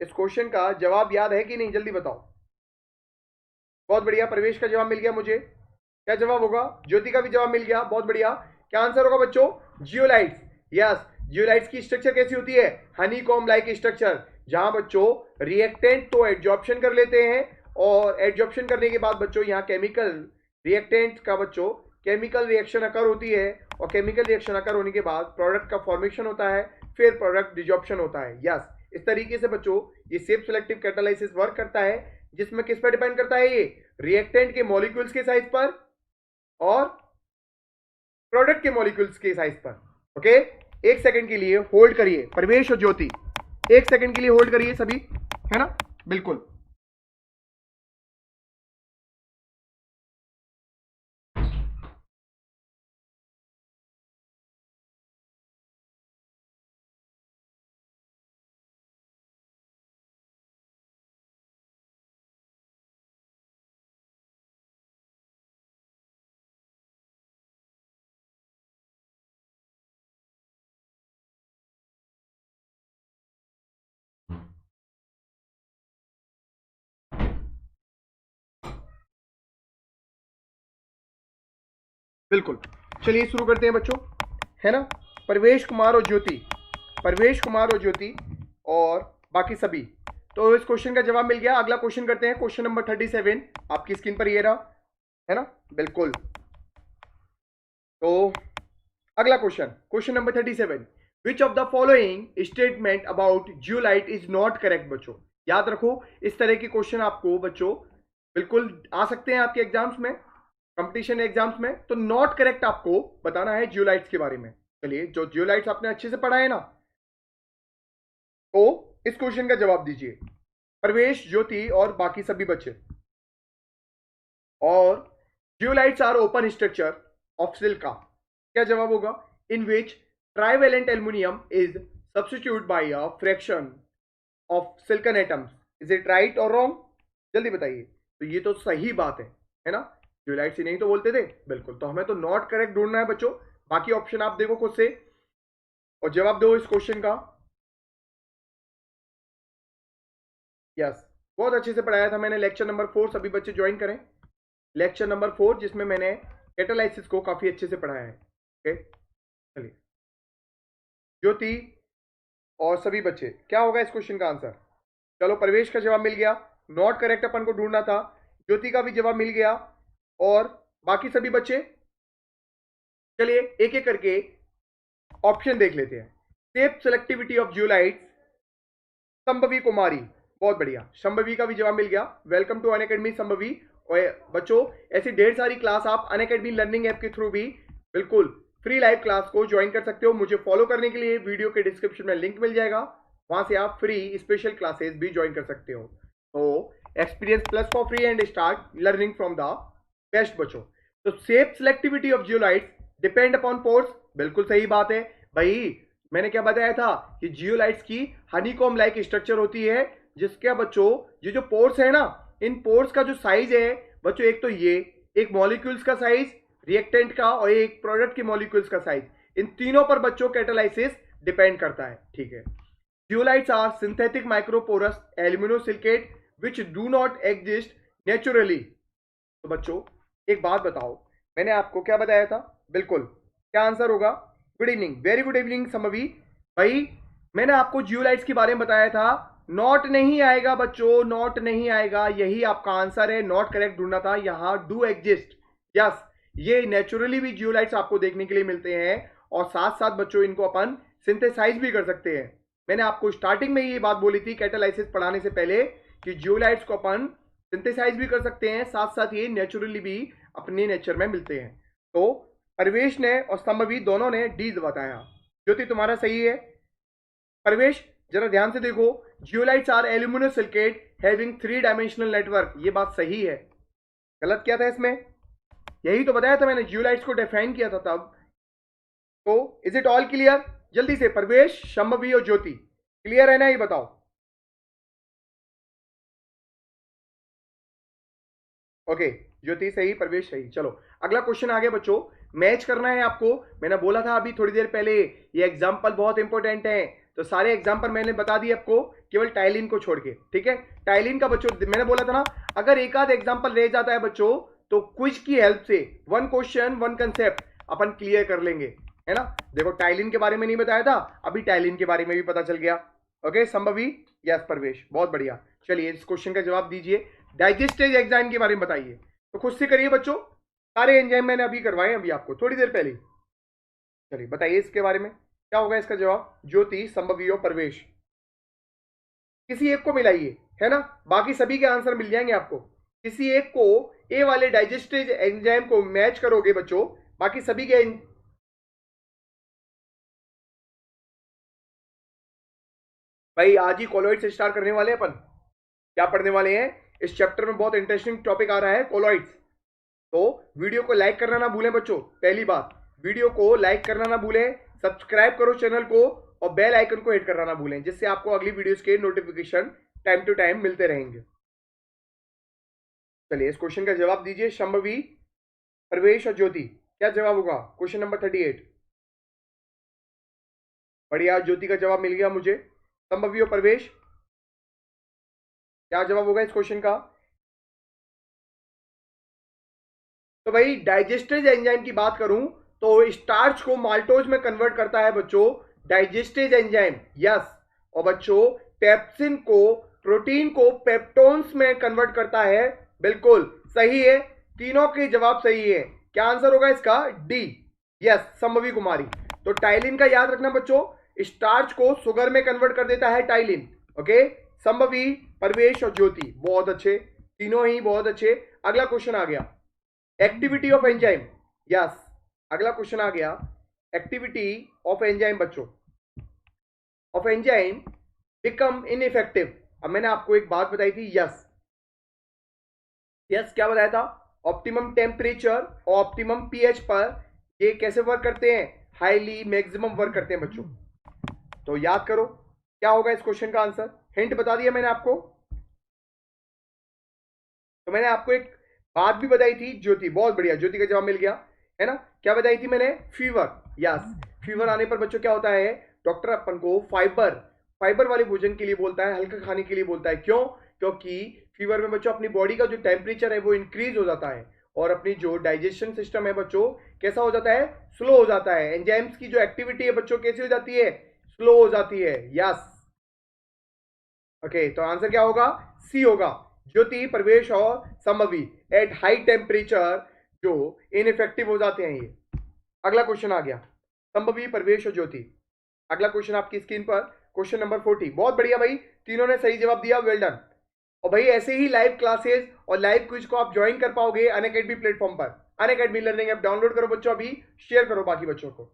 इस क्वेश्चन का जवाब याद है कि नहीं, जल्दी बताओ। बहुत बढ़िया, प्रवेश का जवाब मिल गया मुझे। क्या जवाब होगा? ज्योति का भी जवाब मिल गया, बहुत बढ़िया। क्या आंसर होगा बच्चों? Zeolites, yes. जियोलाइट्स की स्ट्रक्चर कैसी होती है? हनी कॉम लाइक स्ट्रक्चर, जहां बच्चों रिएक्टेंट तो एब्जॉर्प्शन कर लेते हैं और एब्जॉर्प्शन करने के बाद बच्चों यहाँ केमिकल रिएक्टेंट का बच्चों केमिकल रिएक्शन अकर होती है, और केमिकल रिएक्शन अकर होने के बाद प्रोडक्ट का फॉर्मेशन होता है, फिर प्रोडक्ट डिजॉर्प्शन होता है। यस, इस तरीके से बच्चों ये सेप सेलेक्टिव कैटालाइसिस वर्क करता है, जिसमें किस पर डिपेंड करता है? ये रिएक्टेंट के मॉलिक्यूल्स के साइज पर और प्रोडक्ट के मॉलिक्यूल्स के साइज पर। ओके, एक सेकंड के लिए होल्ड करिए प्रवेश और ज्योति, एक सेकंड के लिए होल्ड करिए सभी, है ना। बिल्कुल बिल्कुल। चलिए शुरू करते हैं बच्चों, है ना। परवेश कुमार और ज्योति, परवेश कुमार और ज्योति और बाकी सभी। तो इस क्वेश्चन का जवाब मिल गया। अगला क्वेश्चन करते हैं, क्वेश्चन नंबर 37 आपकी स्क्रीन पर ये रहा, है ना। बिल्कुल। तो अगला question, question number 37, which of the following statement about zeolite is not correct. बच्चों याद रखो, इस तरह के क्वेश्चन आपको बच्चों बिल्कुल आ सकते हैं आपके एग्जाम्स में, कंपटीशन एग्जाम्स में। तो नॉट करेक्ट आपको बताना है जियोलाइट्स के बारे में। चलिए, जो जियोलाइट्स आपने अच्छे से पढ़ा है ना, तो इस क्वेश्चन का जवाब दीजिए, प्रवेश, ज्योति और बाकी सभी बच्चे। और zeolites are open structure of silica, क्या जवाब होगा, in which trivalent aluminium is substitute by a fraction of silicon atoms. Is it right और रॉन्ग, जल्दी बताइए। तो ये तो सही बात है ना। जियोलाइट्स ही नहीं तो बोलते थे, बिल्कुल। तो हमें तो नॉट करेक्ट ढूंढना है बच्चों। बाकी ऑप्शन आप देखो खुद से और जवाब दो इस क्वेश्चन का। यस, बहुत अच्छे से पढ़ाया था मैंने लेक्चर नंबर 4, सभी बच्चे ज्वाइन करें लेक्चर नंबर 4, जिसमें मैंने कैटालाइसिस को काफी अच्छे से पढ़ाया है। ओके, चलिए ज्योति और सभी बच्चे, क्या होगा इस क्वेश्चन का आंसर। चलो, प्रवेश का जवाब मिल गया, नॉट करेक्ट अपन को ढूंढना था। ज्योति का भी जवाब मिल गया और बाकी सभी बच्चे। चलिए एक एक करके ऑप्शन देख लेते हैं। Shape selectivity of zeolites, Sambhavi Kumari, बहुत बढ़िया। संभवी का भी जवाब मिल गया। Welcome to Unacademy Sambhavi. और बच्चों, ऐसी ढेर सारी क्लास आप अनअकैडमी लर्निंग ऐप के थ्रू भी बिल्कुल फ्री लाइव क्लास को ज्वाइन कर सकते हो। मुझे फॉलो करने के लिए वीडियो के डिस्क्रिप्शन में लिंक मिल जाएगा, वहां से आप फ्री स्पेशल क्लासेस भी ज्वाइन कर सकते हो। तो experience plus for free and start learning from the best बच्चों। तो safe selectivity of zeolites depend upon pores, बिल्कुल सही बात है भाई। मैंने क्या बताया था कि जियोलाइट्स की हनीकॉम लाइक स्ट्रक्चर होती है, जिसके बच्चों ये जो पोर्स है ना, इन पोर्स का जो साइज है बच्चों, एक तो ये एक मॉलिक्यूल्स का साइज, रिएक्टेंट का, और एक प्रोडक्ट के मॉलिक्यूल्स का साइज, इन तीनों पर बच्चों कैटालाइसिस डिपेंड करता है। ठीक है। Zeolites are synthetic microporous aluminosilicate which do not exist naturally. तो बच्चों एक बात बताओ, मैंने आपको क्या बताया था, बिल्कुल क्या आंसर होगा। Good evening, very good evening Sambhavi भाई। मैंने आपको जियोलाइट्स के बारे में बताया था, नॉट नहीं आएगा बच्चों, नॉट नहीं आएगा, यही आपका आंसर है। नॉट करेक्ट ढूंढना था, यहां डू एग्जिस्ट। यस, ये नेचुरली भी जियोलाइट्स आपको देखने के लिए मिलते हैं, और साथ साथ बच्चों इनको अपन सिंथेसाइज भी कर सकते हैं। मैंने आपको स्टार्टिंग में ये बात बोली थी कैटालाइसिस पढ़ाने से पहले कि जियोलाइट्स को अपन सिंथेसाइज भी कर सकते हैं, साथ साथ ये नेचुरली भी अपने नेचर में मिलते हैं। तो परवेश ने और संभवी दोनों ने डी बताया। ज्योति तुम्हारा सही है। परवेश जरा ध्यान से देखो, zeolites are aluminosilicate having 3 dimensional network, ये बात सही है। गलत क्या था इसमें, यही तो बताया था मैंने, जियोलाइट्स को डिफाइन किया था तब। तो इज इट ऑल क्लियर, जल्दी से परवेश, शंभवी और ज्योति, क्लियर है ना, ये बताओ। ओके, ज्योति सही, प्रवेश सही। चलो अगला क्वेश्चन आ गया बच्चों, मैच करना है आपको। मैंने बोला था अभी थोड़ी देर पहले, ये एग्जाम्पल बहुत इंपॉर्टेंट है। तो सारे एग्जाम्पल मैंने बता दिए आपको, केवल टाइलिन को छोड़ के। ठीक है, टाइलिन का बच्चों मैंने बोला था ना, अगर एक आध एग्जाम्पल रह जाता है बच्चों, तो क्विज की हेल्प से वन क्वेश्चन वन कंसेप्ट अपन क्लियर कर लेंगे, है ना। देखो टाइलिन के बारे में नहीं बताया था, अभी टाइलिन के बारे में भी पता चल गया। ओके संभवी, यस प्रवेश, बहुत बढ़िया। चलिए इस क्वेश्चन का जवाब दीजिए। डाइजेस्टेज एंजाइम के बारे में बताइए, तो खुद से करिए बच्चों, सारे एंजाइम मैंने अभी करवाए अभी आपको थोड़ी देर पहले। चलिए बताइए इसके बारे में क्या होगा इसका जवाब। ज्योति, संभवी और प्रवेश, किसी एक को मिलाइए, है ना, बाकी सभी के आंसर मिल जाएंगे आपको। किसी एक को, ए वाले डाइजेस्टेज एंजाइम को मैच करोगे बच्चों, बाकी सभी के भाई आज ही कॉलोइड से स्टार्ट करने वाले हैं अपन। क्या पढ़ने वाले हैं? इस चैप्टर में बहुत इंटरेस्टिंग टॉपिक आ रहा है, कोलॉइड्स। तो वीडियो को लाइक करना ना भूलें बच्चों। पहली बात, वीडियो को लाइक करना ना भूलें, सब्सक्राइब करो चैनल को और बेल आइकन को हिट करना ना भूलें, जिससे आपको अगली वीडियोस के नोटिफिकेशन टाइम टू टाइम मिलते रहेंगे। चलिए इस क्वेश्चन का जवाब दीजिए। शंभवी, प्रवेश और ज्योति, क्या जवाब होगा? Question number 38। बढ़िया, ज्योति का जवाब मिल गया मुझे। शंभवी और प्रवेश, क्या जवाब होगा इस क्वेश्चन का? तो भाई डाइजेस्टेज एंजाइम की बात करूं तो स्टार्च को माल्टोज में कन्वर्ट करता है बच्चों डाइजेस्टेज एंजाइम। यस। और बच्चों पेप्सिन को, प्रोटीन को पेप्टोन्स में कन्वर्ट करता है। बिल्कुल सही है, तीनों के जवाब सही है। क्या आंसर होगा इसका? डी। यस, संभवी कुमारी। तो टाइलिन का याद रखना बच्चों, स्टार्च को शुगर में कन्वर्ट कर देता है टाइलिन। ओके, संभवी, प्रवेश और ज्योति, बहुत अच्छे, तीनों ही बहुत अच्छे। अगला क्वेश्चन आ गया, एक्टिविटी ऑफ एंजाइम। यस, अगला क्वेश्चन आ गया, एक्टिविटी ऑफ एंजाइम बच्चों। Of enzyme become ineffective. अब मैंने आपको एक बात बताई थी, यस यस, क्या बताया था? ऑप्टिमम टेम्परेचर और ऑप्टिमम पीएच पर ये कैसे वर्क करते हैं? हाईली, मैक्सिमम वर्क करते हैं बच्चों। तो याद करो क्या होगा इस क्वेश्चन का आंसर। हिंट बता दिया मैंने आपको। तो मैंने आपको एक बात भी बताई थी, ज्योति, बहुत बढ़िया, ज्योति का जवाब मिल गया है ना। क्या बताई थी मैंने? फीवर। यस, फीवर आने पर बच्चों क्या होता है, डॉक्टर अपन को फाइबर फाइबर वाले भोजन के लिए बोलता है, हल्का खाने के लिए बोलता है। क्यों? क्योंकि फीवर में बच्चों अपनी बॉडी का जो टेम्परेचर है वो इंक्रीज हो जाता है और अपनी जो डाइजेशन सिस्टम है बच्चों कैसा हो जाता है? स्लो हो जाता है। एंजाइम्स की जो एक्टिविटी है बच्चों कैसी हो जाती है? स्लो हो जाती है। यस, ओके, तो आंसर क्या होगा? सी होगा। ज्योति, प्रवेश और संभवी एट हाई टेम्परेचर जो इनइफेक्टिव हो जाते हैं ये। अगला क्वेश्चन आ गया, संभवी, प्रवेश और ज्योति। अगला क्वेश्चन आपकी स्क्रीन पर, क्वेश्चन नंबर 40। बहुत बढ़िया भाई, तीनों ने सही जवाब दिया, वेल डन। और भाई ऐसे ही लाइव क्लासेस और लाइव क्विज को आप ज्वाइन कर पाओगे अनअकैडमी प्लेटफॉर्म पर। अनअकैडमी लर्निंग ऐप डाउनलोड करो बच्चों अभी, शेयर करो बाकी बच्चों को।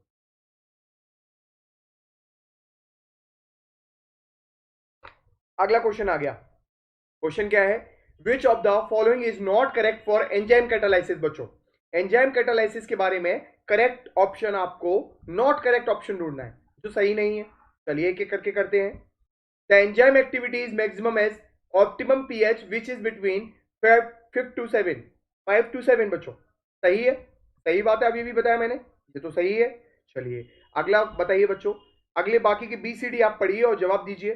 अगला क्वेश्चन आ गया, क्वेश्चन क्या है? Which of the following is not correct for enzyme catalysis. बच्चों एंजाइम कैटालाइसिस के बारे में करेक्ट ऑप्शन, आपको नॉट करेक्ट ऑप्शन ढूंढना है जो सही नहीं है। चलिए एक एक करके करते हैं। The enzyme activity is maximum age optimum pH which is between 5 to 7। 5 to 7 बच्चों, सही है, सही बात है, अभी भी बताया मैंने, ये तो सही है। चलिए अगला बताइए बच्चों, अगले बाकी के बी सी डी आप पढ़िए और जवाब दीजिए।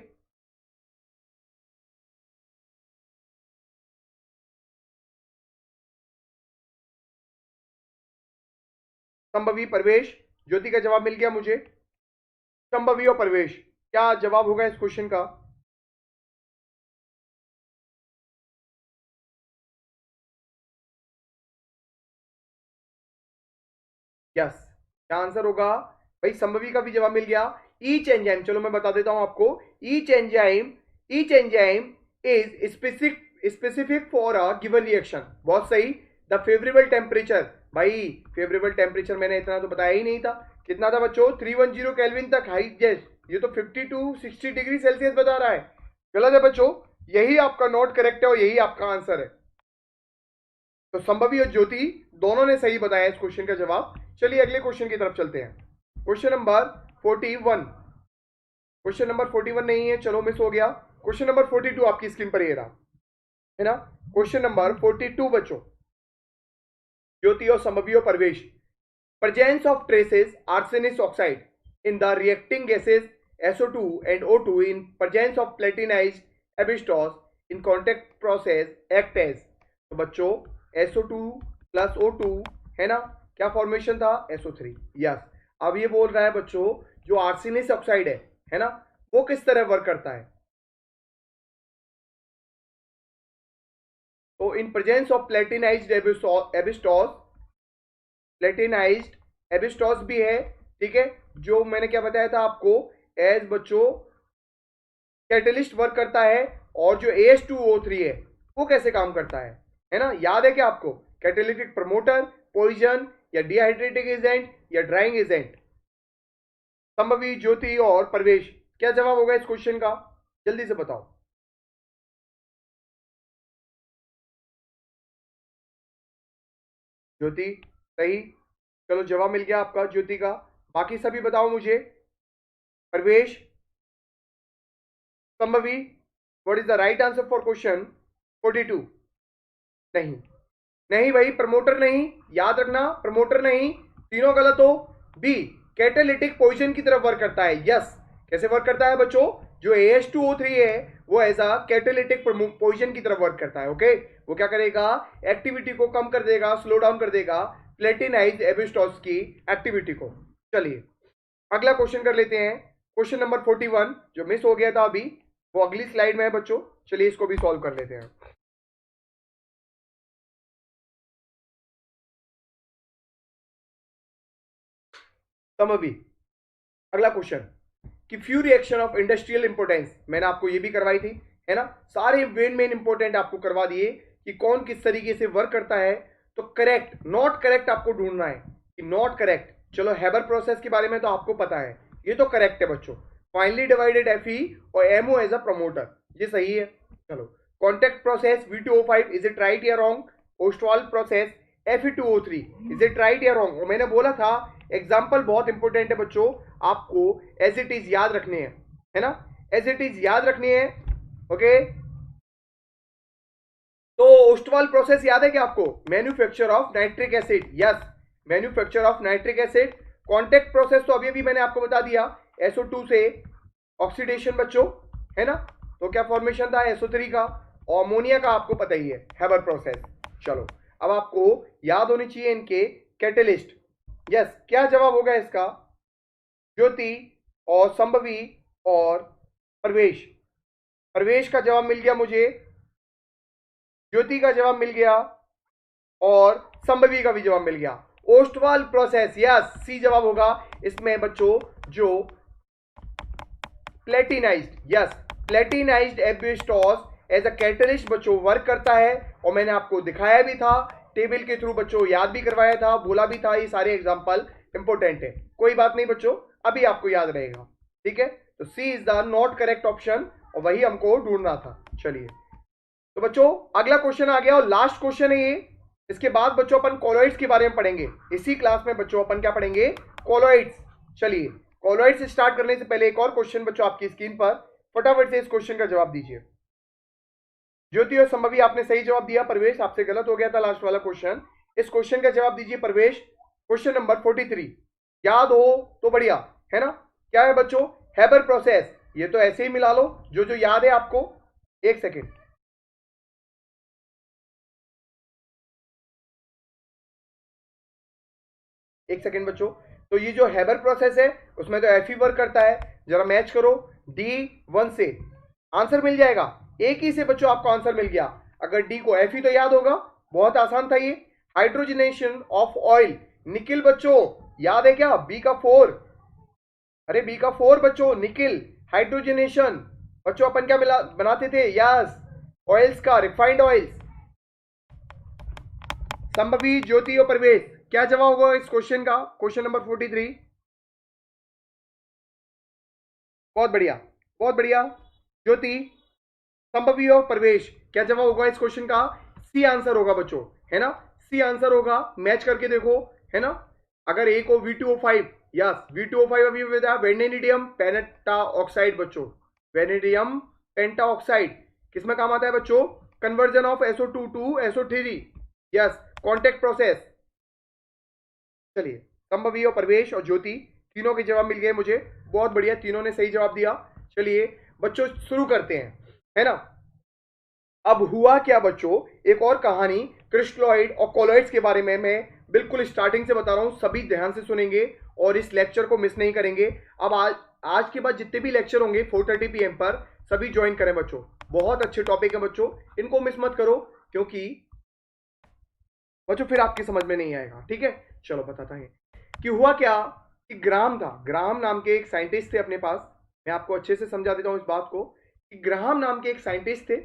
संभवी, प्रवेश, ज्योति का जवाब मिल गया मुझे। संभवी और प्रवेश, क्या जवाब होगा इस क्वेश्चन का? यस, क्या आंसर होगा? भाई संभवी का भी जवाब मिल गया। ईच एंजाइम, चलो मैं बता देता हूं आपको। Each enzyme is specific for a given reaction. बहुत सही। द फेवरेबल टेम्परेचर, भाई फेवरेबल टेम्परेचर मैंने इतना तो बताया ही नहीं था। कितना था बच्चों? 310 केल्विन तक हाईएस्ट। ये तो 50 to 60 डिग्री सेल्सियस बता रहा है। गलत है बच्चों, यही आपका नॉट करेक्ट है और यही आपका आंसर है। तो संभवी और ज्योति दोनों ने सही बताया इस क्वेश्चन का जवाब। चलिए अगले क्वेश्चन की तरफ चलते हैं। Question number 41। क्वेश्चन नंबर 41 नहीं है, चलो मिस हो गया। क्वेश्चन नंबर 42 आपकी स्क्रीन पर ये रहा है ना। क्वेश्चन नंबर 42 बच्चों, ज्योति और संभवी और प्रवेश। Presence of traces arsenic oxide in the reacting gases SO2 and O2 in presence of platinized asbestos in contact process act as। तो बच्चों SO2 प्लस O2 है ना, क्या फॉर्मेशन था? SO3। यस, अब ये बोल रहा है बच्चों जो आर्सेनिक ऑक्साइड है ना, वो किस तरह वर्क करता है? तो इन प्रेजेंस ऑफ प्लेटिनाइज्ड एबिस्टॉस, प्लेटिनाइज्ड एबिस्टॉस भी है, ठीक है, जो मैंने क्या बताया था आपको, एज बच्चों कैटलिस्ट वर्क करता है। और जो AS2O3 है वो कैसे काम करता है ना, याद है क्या आपको? कैटेलिटिक प्रमोटर, पॉइजन या डिहाइड्रेटिंग एजेंट या ड्राइंग एजेंट। संभवी, ज्योति और प्रवेश, क्या जवाब होगा इस क्वेश्चन का? जल्दी से बताओ। ज्योति सही, चलो जवाब मिल गया आपका ज्योति का। बाकी सभी बताओ मुझे। Parvesh, Sambhavi, what is the right answer for question 42? नहीं, नहीं भाई, प्रमोटर नहीं, याद रखना, प्रमोटर नहीं, तीनों गलत हो। बी, कैटालिटिक पोजीशन की तरफ वर्क करता है। यस, कैसे वर्क करता है बच्चों? जो AH2O3 है वो एज अ कैटालिटिक पोजीशन की तरफ वर्क करता है। ओके, वो क्या करेगा? एक्टिविटी को कम कर देगा, स्लो डाउन कर देगा, प्लेटिनाइज एबिस्टॉस की एक्टिविटी को। चलिए अगला क्वेश्चन कर लेते हैं। क्वेश्चन नंबर 41 जो मिस हो गया था अभी, वो अगली स्लाइड में है बच्चों। चलिए इसको भी सॉल्व कर लेते हैं। समझी, अगला क्वेश्चन कि few reaction of industrial importance, मैंने आपको ये भी करवाई थी, है ना? सारे मेन इंपोर्टेंट आपको करवा दिए कि कौन किस तरीके से वर्क करता है। तो करेक्ट, नॉट करेक्ट आपको ढूंढना है कि नॉट करेक्ट। चलो हेबर प्रोसेस के बारे में तो आपको पता है, ये तो करेक्ट है बच्चों। फाइनली डिवाइडेड Fe और MO एज अ प्रमोटर, ये सही है। चलो contact process V2O5, is it right या wrong? Ostwald process Fe2O3, is it right या रॉन्ग? मैंने बोला था एग्जाम्पल बहुत इंपॉर्टेंट है बच्चों, आपको एज इट इज याद रखने हैं, है ना? एज इट इज याद रखनी है। ओके, तो ओस्टवाल प्रोसेस याद है क्या आपको? Manufacture of nitric acid, yes, manufacture of nitric acid. Contact process तो अभी अभी मैंने आपको बता दिया, SO2 से ऑक्सीडेशन बच्चों, है ना? तो क्या फॉर्मेशन था? SO3 का। और अमोनिया का आपको पता ही है, हेबर प्रोसेस। चलो अब आपको याद होनी चाहिए इनके कैटलिस्ट। यस, क्या जवाब होगा इसका? ज्योति और संभवी और प्रवेश। प्रवेश का जवाब मिल गया मुझे, ज्योति का जवाब मिल गया और संभवी का भी जवाब मिल गया। ओस्टवाल प्रोसेस, यस, सी जवाब होगा इसमें बच्चों। जो platinized, yes, platinized asbestos as a catalyst बच्चों वर्क करता है। और मैंने आपको दिखाया भी था टेबल के थ्रू बच्चों, याद भी करवाया था, बोला भी था। ये सारे एग्जांपल इंपॉर्टेंट है, कोई बात नहीं बच्चों, अभी आपको याद रहेगा। ठीक है, तो C is the not correct option और वही हमको ढूंढना था। चलिए तो बच्चों अगला क्वेश्चन आ गया और लास्ट क्वेश्चन है ये। इसके बाद बच्चों अपन कॉलोइड्स के बारे में पढ़ेंगे इसी क्लास में बच्चों। अपन क्या पढ़ेंगे? कॉलोइड्स। चलिए कॉलोइड्स स्टार्ट करने से पहले एक और क्वेश्चन बच्चों आपकी स्क्रीन पर, फटाफट से इस क्वेश्चन का जवाब दीजिए। ज्योति और संभवी आपने सही जवाब दिया, प्रवेश आपसे गलत हो गया था लास्ट वाला क्वेश्चन। इस क्वेश्चन का जवाब दीजिए प्रवेश, क्वेश्चन नंबर 43। याद हो तो बढ़िया, है ना? क्या है बच्चों? Haber process. ये तो ऐसे ही मिला लो जो जो याद है आपको। एक सेकेंड, एक सेकेंड बच्चों। तो ये जो हेबर प्रोसेस है उसमें तो Fe वर्क करता है। जरा मैच करो D1 से, आंसर मिल जाएगा। एक ही से बच्चों आपको आंसर मिल गया। अगर डी को Fe तो याद होगा, बहुत आसान था ये। हाइड्रोजनेशन ऑफ ऑयल, निकिल बच्चों, याद है क्या? बी का 4, अरे बी का 4 बच्चों, निकिल हाइड्रोजनेशन। बच्चों अपन क्या मिला बनाते थे? यस, ऑयल्स का, रिफाइंड ऑयल्स। संभवी, ज्योति और प्रवेश, क्या जवाब होगा इस क्वेश्चन का? Question number 43। बहुत बढ़िया, बहुत बढ़िया। ज्योति, संभवी और प्रवेश, क्या जवाब होगा इस क्वेश्चन का? सी आंसर होगा बच्चों, है ना? सी आंसर होगा। मैच करके देखो, है ना? अगर ए को V2O5, यस, V2O5 अभी बताया, वेनेडियम पेंटा ऑक्साइड बच्चों, वेनेडियम पेंटा ऑक्साइड किसमें काम आता है बच्चों? Conversion of SO2 to SO3, yes, contact process. चलिए संभवी और प्रवेश और ज्योति तीनों के जवाब मिल गए मुझे, बहुत बढ़िया, तीनों ने सही जवाब दिया। चलिए बच्चों शुरू करते हैं, है ना? अब हुआ क्या बच्चों, एक और कहानी क्रिस्टलॉइड और कॉलोइड्स के बारे में मैं बिल्कुल स्टार्टिंग से बता रहा हूं, सभी ध्यान से सुनेंगे और इस लेक्चर को मिस नहीं करेंगे। अब आज के बाद जितने भी लेक्चर होंगे 4:30 PM पर सभी ज्वाइन करें बच्चों। बहुत अच्छे टॉपिक है बच्चों, इनको मिस मत करो, क्योंकि बच्चों फिर आपकी समझ में नहीं आएगा। ठीक है, चलो बताता है कि हुआ क्या कि ग्राहम था, ग्राहम नाम के एक साइंटिस्ट थे अपने पास। मैं आपको अच्छे से समझा देता हूं इस बात को कि ग्राहम नाम के एक साइंटिस्ट थे।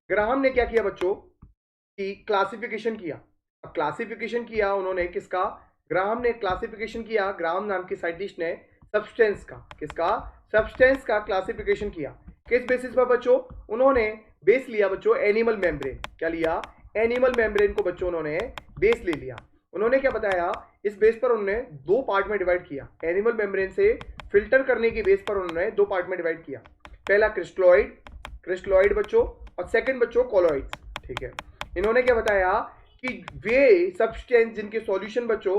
ग्राहम ने क्या किया बच्चों कि क्लासिफिकेशन किया। अब क्लासिफिकेशन किया उन्होंने किसका? ग्राहम ने क्लासिफिकेशन किया, ग्राहम नाम के साइंटिस्ट ने सब्सटेंस का, किसका? सब्सटेंस का क्लासिफिकेशन किया। किस बेसिस पर बच्चों? उन्होंने बेस लिया बच्चों एनिमल मेम्ब्रेन। क्या लिया? एनिमल मेम्ब्रेन को बच्चों उन्होंने बेस ले लिया। उन्होंने क्या बताया, इस बेस पर उन्होंने दो पार्ट में डिवाइड किया। एनिमल मेम्ब्रेन से फिल्टर करने की बेस पर उन्होंने दो पार्ट में डिवाइड किया। पहला क्रिस्टलॉइड बच्चों, और सेकंड बच्चों कॉलॉइड्स। ठीक है, इन्होंने क्या बताया कि वे सब्सटेंस जिनके सॉल्यूशन बच्चों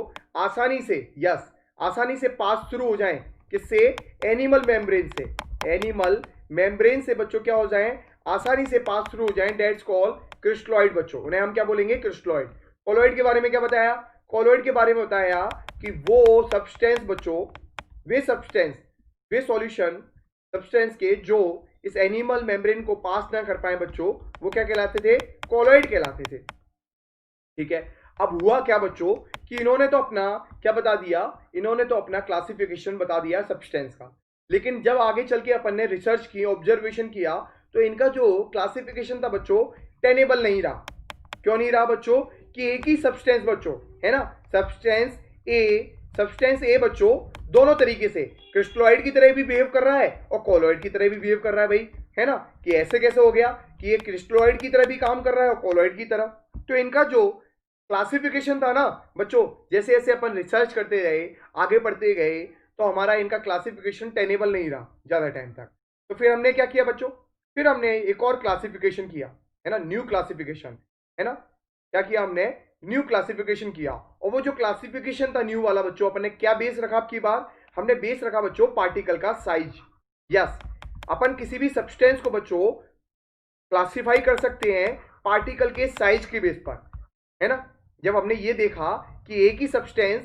आसानी से पास थ्रू हो जाएं, किससे, एनिमल मेम्ब्रेन से बच्चों क्या हो जाएं, आसानी से पास थ्रू हो जाएं, दैट्स कॉल्ड क्रिस्टलॉइड बच्चों। उन्हें हम क्या बोलेंगे, क्रिस्टलॉइड। कॉलॉइड के बारे में क्या बताया, कॉलॉइड के बारे में बताया कि वो सब्सटेंस बच्चों, वे सॉल्यूशन सब्सटेंस के जो इस एनिमल मेम्ब्रेन को पास ना कर पाए बच्चों, वो क्या कहलाते थे, कॉलॉइड कहलाते थे। ठीक है, अब हुआ क्या बच्चों कि इन्होंने तो अपना क्या बता दिया, इन्होंने तो अपना क्लासिफिकेशन बता दिया सब्सटेंस का, लेकिन जब आगे चल के अपन ने रिसर्च की, ऑब्जर्वेशन किया, तो इनका जो क्लासिफिकेशन था बच्चों टेनेबल नहीं रहा। क्यों नहीं रहा बच्चों, कि एक ही सब्सटेंस बच्चों है ना, सब्सटेंस ए बच्चों दोनों तरीके से क्रिस्टलॉइड की तरह भी बिहेव कर रहा है और कॉलॉइड की तरह भी बिहेव कर रहा है भाई, है ना, कि ऐसे कैसे हो गया कि ये क्रिस्टलॉइड की तरह भी काम कर रहा है और कॉलॉइड की तरह। तो इनका जो क्लासिफिकेशन था ना बच्चों, जैसे जैसे अपन रिसर्च करते गए, आगे बढ़ते गए, तो हमारा इनका क्लासिफिकेशन टेनेबल नहीं रहा ज्यादा टाइम तक। तो फिर हमने क्या किया बच्चों, फिर हमने एक और क्लासिफिकेशन किया, है ना, न्यू क्लासिफिकेशन, है ना, क्या किया हमने, न्यू क्लासिफिकेशन किया। और वो जो क्लासिफिकेशन था न्यू वाला बच्चों, अपन ने क्या बेस रखा, आपकी बार हमने बेस रखा बच्चों पार्टिकल का साइज। यस, अपन किसी भी सब्सटेंस को बच्चों क्लासिफाई कर सकते हैं पार्टिकल के साइज के बेस पर, है ना। जब हमने ये देखा कि एक ही सब्सटेंस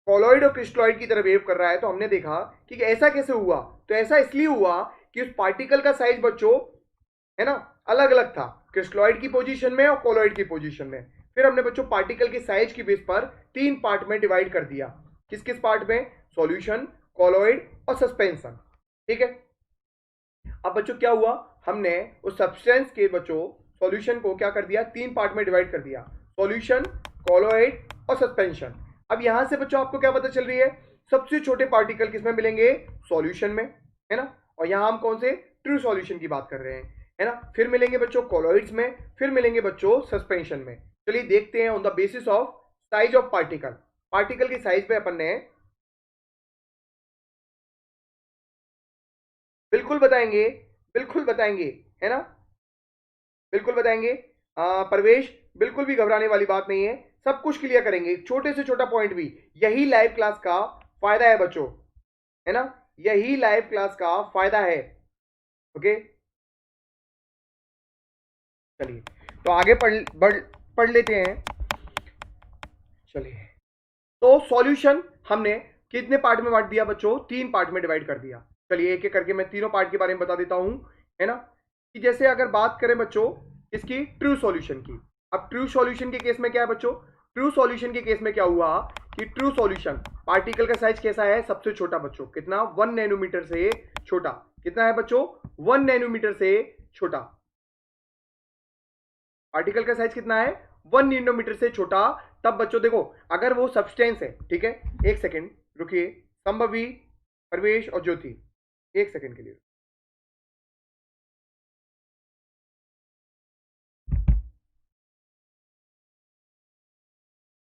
कॉलॉइड और क्रिस्टलॉइड की तरह बिहेव कर रहा है, तो हमने देखा कि ऐसा कैसे हुआ, तो ऐसा इसलिए हुआ कि उस पार्टिकल का साइज बच्चों, है ना, अलग अलग था, क्रिस्टलॉइड की पोजीशन में और कॉलॉइड की पोजीशन में। फिर हमने बच्चों पार्टिकल के साइज की बेस पर तीन पार्ट में डिवाइड कर दिया। किस किस पार्ट में, सॉल्यूशन, कॉलॉइड और सस्पेंशन। ठीक है, अब बच्चों क्या हुआ, हमने उस सब्सटेंस के बच्चों सॉल्यूशन को क्या कर दिया, तीन पार्ट में डिवाइड कर दिया, सॉल्यूशन, कॉलॉइड और सस्पेंशन। अब यहां से बच्चों आपको क्या पता चल रही है, सबसे छोटे पार्टिकल किसमें मिलेंगे, सॉल्यूशन में, है ना, और यहां हम कौन से, ट्रू सॉल्यूशन की बात कर रहे हैं, है ना। फिर मिलेंगे बच्चों कॉलॉइड्स में, फिर मिलेंगे बच्चों सस्पेंशन में। चलिए देखते हैं on the basis of size of particle की साइज पे अपन ने बिल्कुल बताएंगे, है ना, बिल्कुल बताएंगे। प्रवेश, बिल्कुल भी घबराने वाली बात नहीं है, सब कुछ क्लियर करेंगे, छोटे से छोटा पॉइंट भी। यही लाइव क्लास का फायदा है बच्चों, है ना, यही लाइव क्लास का फायदा है। ओके, चलिए तो आगे पढ़ लेते हैं। चलिए, तो सॉल्यूशन हमने कितने पार्ट में बांट दिया बच्चों, तीन पार्ट में डिवाइड कर दिया। चलिए एक एक करके मैं तीनों पार्ट के बारे में बता देता हूं, है ना, कि जैसे अगर बात करें बच्चों इसकी ट्रू सॉल्यूशन की। अब ट्रू सॉल्यूशन के केस में क्या है बच्चों, ट्रू सॉल्यूशन के केस में क्या हुआ कि ट्रू सॉल्यूशन पार्टिकल का साइज कैसा है, सबसे छोटा बच्चों, कितना, 1 नैनोमीटर से छोटा। कितना है बच्चों, 1 नैनोमीटर से छोटा। पार्टिकल का साइज कितना है, 1 नैनोमीटर से छोटा। तब बच्चों देखो, अगर वो सब्सटेंस है, ठीक है, एक सेकेंड रुकिए, संभवी, प्रवेश और ज्योति, एक सेकेंड के लिए।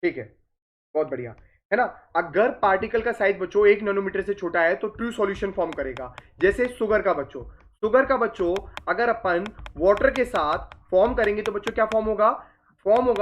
ठीक है, बहुत बढ़िया, है ना। अगर पार्टिकल का साइज बच्चों 1 नैनोमीटर से छोटा है तो ट्रू सॉल्यूशन फॉर्म करेगा। जैसे शुगर का बच्चों अगर अपन वाटर के साथ फॉर्म करेंगे तो बच्चों क्या फॉर्म होगा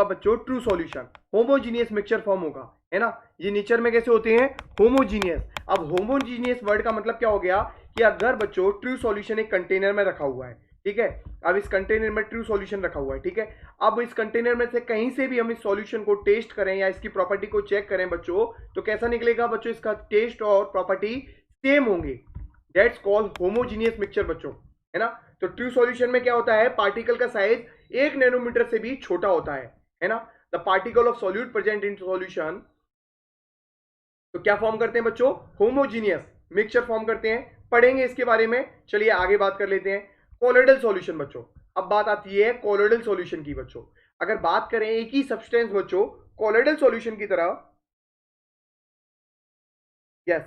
बच्चों, true solution, homogeneous mixture form होगा, है ना। ये नेचर में कैसे होते हैं, होमोजीनियस। अब होमोजीनियस वर्ड का मतलब क्या हो गया कि अगर बच्चों ट्रू सॉल्यूशन एक कंटेनर में रखा हुआ है, ठीक है, अब इस कंटेनर में ट्रू सॉल्यूशन रखा हुआ है, ठीक है, अब इस कंटेनर में से कहीं से भी हम इस सॉल्यूशन को टेस्ट करें या इसकी प्रॉपर्टी को चेक करें बच्चों, तो कैसा निकलेगा बच्चों, इसका टेस्ट और प्रॉपर्टी सेम होंगे। दैट्स कॉल्ड होमोजीनियस मिक्सचर बच्चों, है ना। तो ट्रू सॉल्यूशन में क्या होता है, पार्टिकल का साइज 1 नैनोमीटर से भी छोटा होता है ना। The particle of solute present in solution, तो क्या फॉर्म करते हैं बच्चों, होमोजीनियस मिक्सचर फॉर्म करते हैं, पढ़ेंगे इसके बारे में। चलिए आगे बात कर लेते हैं कोलोइडल सॉल्यूशन बच्चों। अब बात आती है कोलोइडल सॉल्यूशन की बच्चों। अगर बात करें एक ही सब्सटेंस बच्चों कोलोइडल सॉल्यूशन की तरह, यस,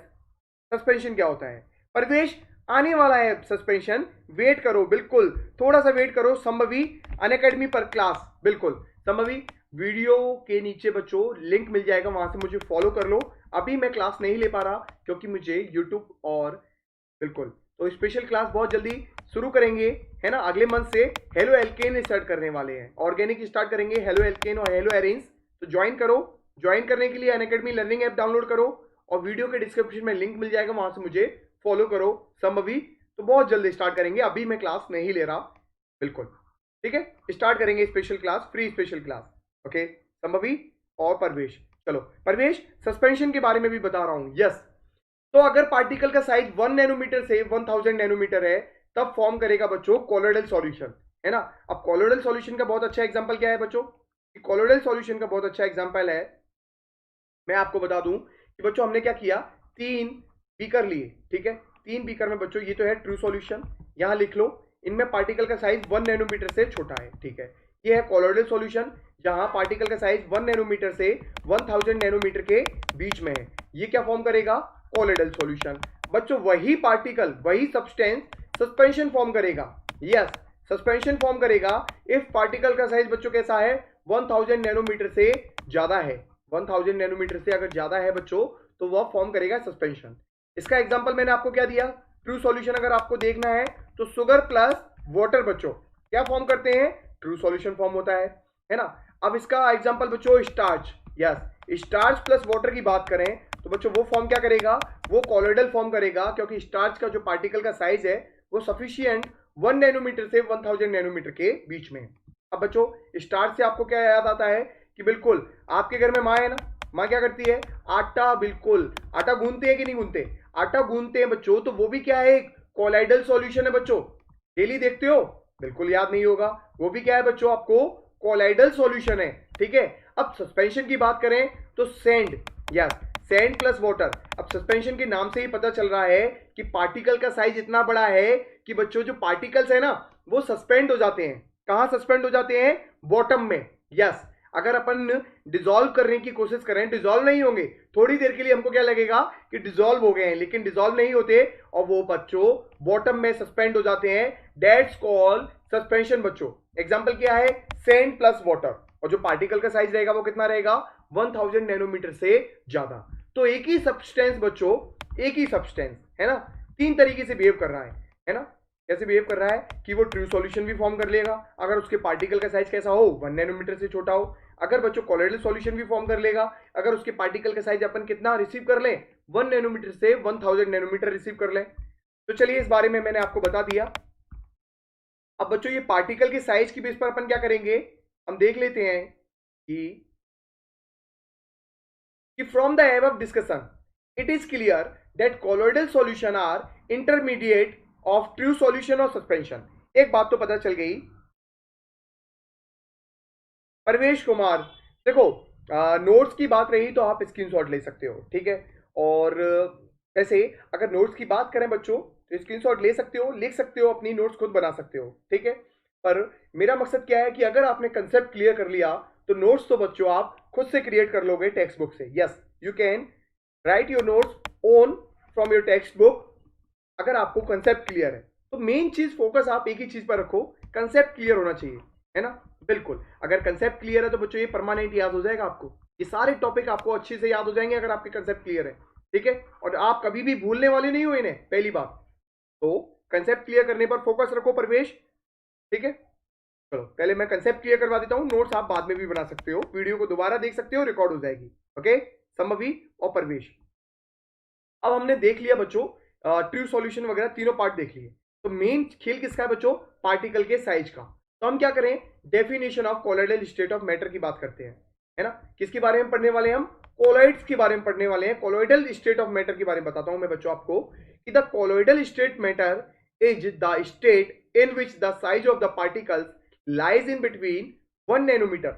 सस्पेंशन क्या होता है, प्रवेश आने वाला है सस्पेंशन, वेट करो, बिल्कुल थोड़ा सा वेट करो, संभवी अनअकैडमी पर क्लास, बिल्कुल संभवी वीडियो के नीचे बच्चों लिंक मिल जाएगा, वहां से मुझे फॉलो कर लो। अभी मैं क्लास नहीं ले पा रहा क्योंकि मुझे यूट्यूब और बिल्कुल, तो स्पेशल क्लास बहुत जल्दी शुरू करेंगे, है ना। अगले मंथ से हेलो एल्केन स्टार्ट करने वाले हैं, ऑर्गेनिक स्टार्ट करेंगे, हेलो एल्केन और हेलो एरेंज। तो ज्वाइन करो। ज्वाइन करने के लिए अनअकैडमी लर्निंग ऐप डाउनलोड करो और वीडियो के डिस्क्रिप्शन में लिंक मिल जाएगा, वहां से मुझे फॉलो करो संभवी। तो बहुत जल्दी स्टार्ट करेंगे, अभी मैं क्लास नहीं ले रहा, बिल्कुल ठीक है। स्टार्ट करेंगे special class, free special class, okay. Shambhavi और परवेश, चलो परवेश सस्पेंशन के बारे में भी बता रहा हूं। यस, तो अगर पार्टिकल का साइज 1 नैनोमीटर से 1000 नैनोमीटर है तब फॉर्म करेगा बच्चों कोलोइडल सॉल्यूशन, है ना। अब कोलोइडल सॉल्यूशन का बहुत अच्छा एग्जांपल क्या है बच्चों? कोलोइडल सॉल्यूशन का बहुत अच्छा एग्जांपल है, मैं आपको बता दूं कि बच्चों हमने क्या किया, 3 बीकर लिए, ठीक है। 3 बीकर में बच्चों ये तो है ट्रू सॉल्यूशन, यहां लिख लो। इनमें पार्टिकल का साइज 1 नैनोमीटर से छोटा है, ठीक है। ये है कोलोइडल सॉल्यूशन जहां पार्टिकल का साइज 1 नैनोमीटर से 1000 नैनोमीटर के बीच में है। ये क्या फॉर्म करेगा? Colloidal solution. बच्चों वही पार्टिकल, वही सब्सटेंस सस्पेंशन फॉर्म करेगा। यस, सस्पेंशन फॉर्म करेगा इफ पार्टिकल का साइज बच्चों कैसा है, 1000 नैनोमीटर से ज्यादा है। 1000 नैनोमीटर से अगर ज्यादा है बच्चों तो वह फॉर्म करेगा सस्पेंशन। इसका एग्जांपल मैंने आपको क्या दिया, ट्रू सॉल्यूशन अगर आपको देखना है तो शुगर प्लस वाटर बच्चों क्या फॉर्म करते हैं, ट्रू सॉल्यूशन फॉर्म होता है ना। अब इसका एग्जांपल बच्चों starch, yes, starch plus water की बात करें तो बच्चों वो फॉर्म क्या करेगा, वो कोलोइडल फॉर्म करेगा, क्योंकि स्टार्च का जो पार्टिकल का साइज है वो सफिशिएंट 1 नैनोमीटर से 1000 नैनोमीटर के बीच में है। अब बच्चों स्टार्च से आपको क्या याद आता है कि बिल्कुल आपके घर में माँ है ना, माँ क्या करती है, आटा, बिल्कुल आटा गूंथते हैं कि नहीं गूंथते, आटा गूंथते हैं बच्चों, तो वो भी क्या है, एक कोलोइडल सॉल्यूशन है बच्चों। डेली देखते हो, बिल्कुल याद नहीं होगा, वो भी क्या है बच्चों, आपको कोलोइडल सॉल्यूशन है, ठीक है। अब सस्पेंशन की बात करें तो sand, yes, sand plus water. अब सस्पेंशन के नाम से ही पता चल रहा है कि पार्टिकल का साइज इतना बड़ा है कि बच्चों जो पार्टिकल्स है ना वो सस्पेंड हो जाते हैं। कहां सस्पेंड हो जाते हैं? बॉटम में। यस, अगर अपन डिसॉल्व करने की कोशिश करें, डिसॉल्व नहीं होंगे, थोड़ी देर के लिए हमको क्या लगेगा कि डिसॉल्व हो गए हैं, लेकिन डिसॉल्व नहीं होते और वो बच्चों बॉटम में सस्पेंड हो जाते हैं। दैट्स कॉल्ड सस्पेंशन बच्चों। एग्जांपल क्या है, सैंड प्लस वाटर, और जो पार्टिकल का साइज रहेगा वो कितना रहेगा, 1000 नैनोमीटर से ज्यादा। तो एक ही सब्सटेंस बच्चों, एक ही सब्सटेंस है ना, 3 तरीके से बिहेव कर रहा है ना। कैसे बिहेव कर रहा है कि वो ट्रू सॉल्यूशन भी फॉर्म कर लेगा अगर उसके पार्टिकल का साइज कैसा हो, 1 नैनोमीटर से छोटा हो। अगर बच्चों कोलोइडल सॉल्यूशन भी फॉर्म कर लेगा अगर उसके पार्टिकल का साइज अपन कितना रिसीव कर ले, 1 नैनोमीटर से 1000 नैनोमीटर रिसीव कर ले। तो चलिए इस बारे में मैंने आपको बता दिया। अब बच्चों ये पार्टिकल के साइज की बेस पर अपन क्या करेंगे, हम देख लेते हैं कि from the above discussion it is clear that colloidal solution are intermediate of true solution और सस्पेंशन। एक बात तो पता चल गई। परवेश कुमार, देखो नोट्स की बात रही तो आप स्क्रीनशॉट ले सकते हो, ठीक है। और वैसे अगर नोट्स की बात करें बच्चों तो स्क्रीनशॉट ले सकते हो, लिख सकते हो, अपनी नोट्स खुद बना सकते हो, ठीक है। पर मेरा मकसद क्या है कि अगर आपने कंसेप्ट क्लियर कर लिया तो नोट्स तो बच्चों आप खुद से क्रिएट कर लोगे टेक्स्ट बुक से। Yes, you can write your notes own from your text book अगर आपको कंसेप्ट क्लियर है। तो मेन चीज फोकस आप एक ही चीज पर रखो, कंसेप्ट क्लियर होना चाहिए, है ना। बिल्कुल, अगर कंसेप्ट क्लियर है तो बच्चों ये परमानेंट याद हो जाएगा आपको, ये सारे टॉपिक आपको अच्छे से याद हो जाएंगे अगर आपके कंसेप्ट क्लियर है, ठीक है। और आप कभी भी भूलने वाले नहीं हो इन्हें, पहली बात तो कंसेप्ट क्लियर करने पर फोकस रखो परवेश, ठीक है। चलो पहले मैं कंसेप्ट क्लियर करवा देता हूं, नोट्स आप बाद में भी बना सकते हो, वीडियो को दोबारा देख सकते हो, रिकॉर्ड हो जाएगी, ओके। संभवी और परवेश, अब हमने देख लिया बच्चों ट्रू सॉल्यूशन वगैरह तीनों पार्ट देख लिए। तो मेन खेल किसका है बच्चों, पार्टिकल के साइज का। तो हम क्या करें, definition of colloidal state of matter की बात करते हैं, है ना। किसके बारे में पढ़ने वाले हैं हम, कोलोइड्स के बारे में पढ़ने वाले हैं। कोलोइडल स्टेट ऑफ मैटर के बारे में बताता हूं मैं बच्चों आपको कि the colloidal state matter is the state in which the size of the particles lies in between 1 nanometre.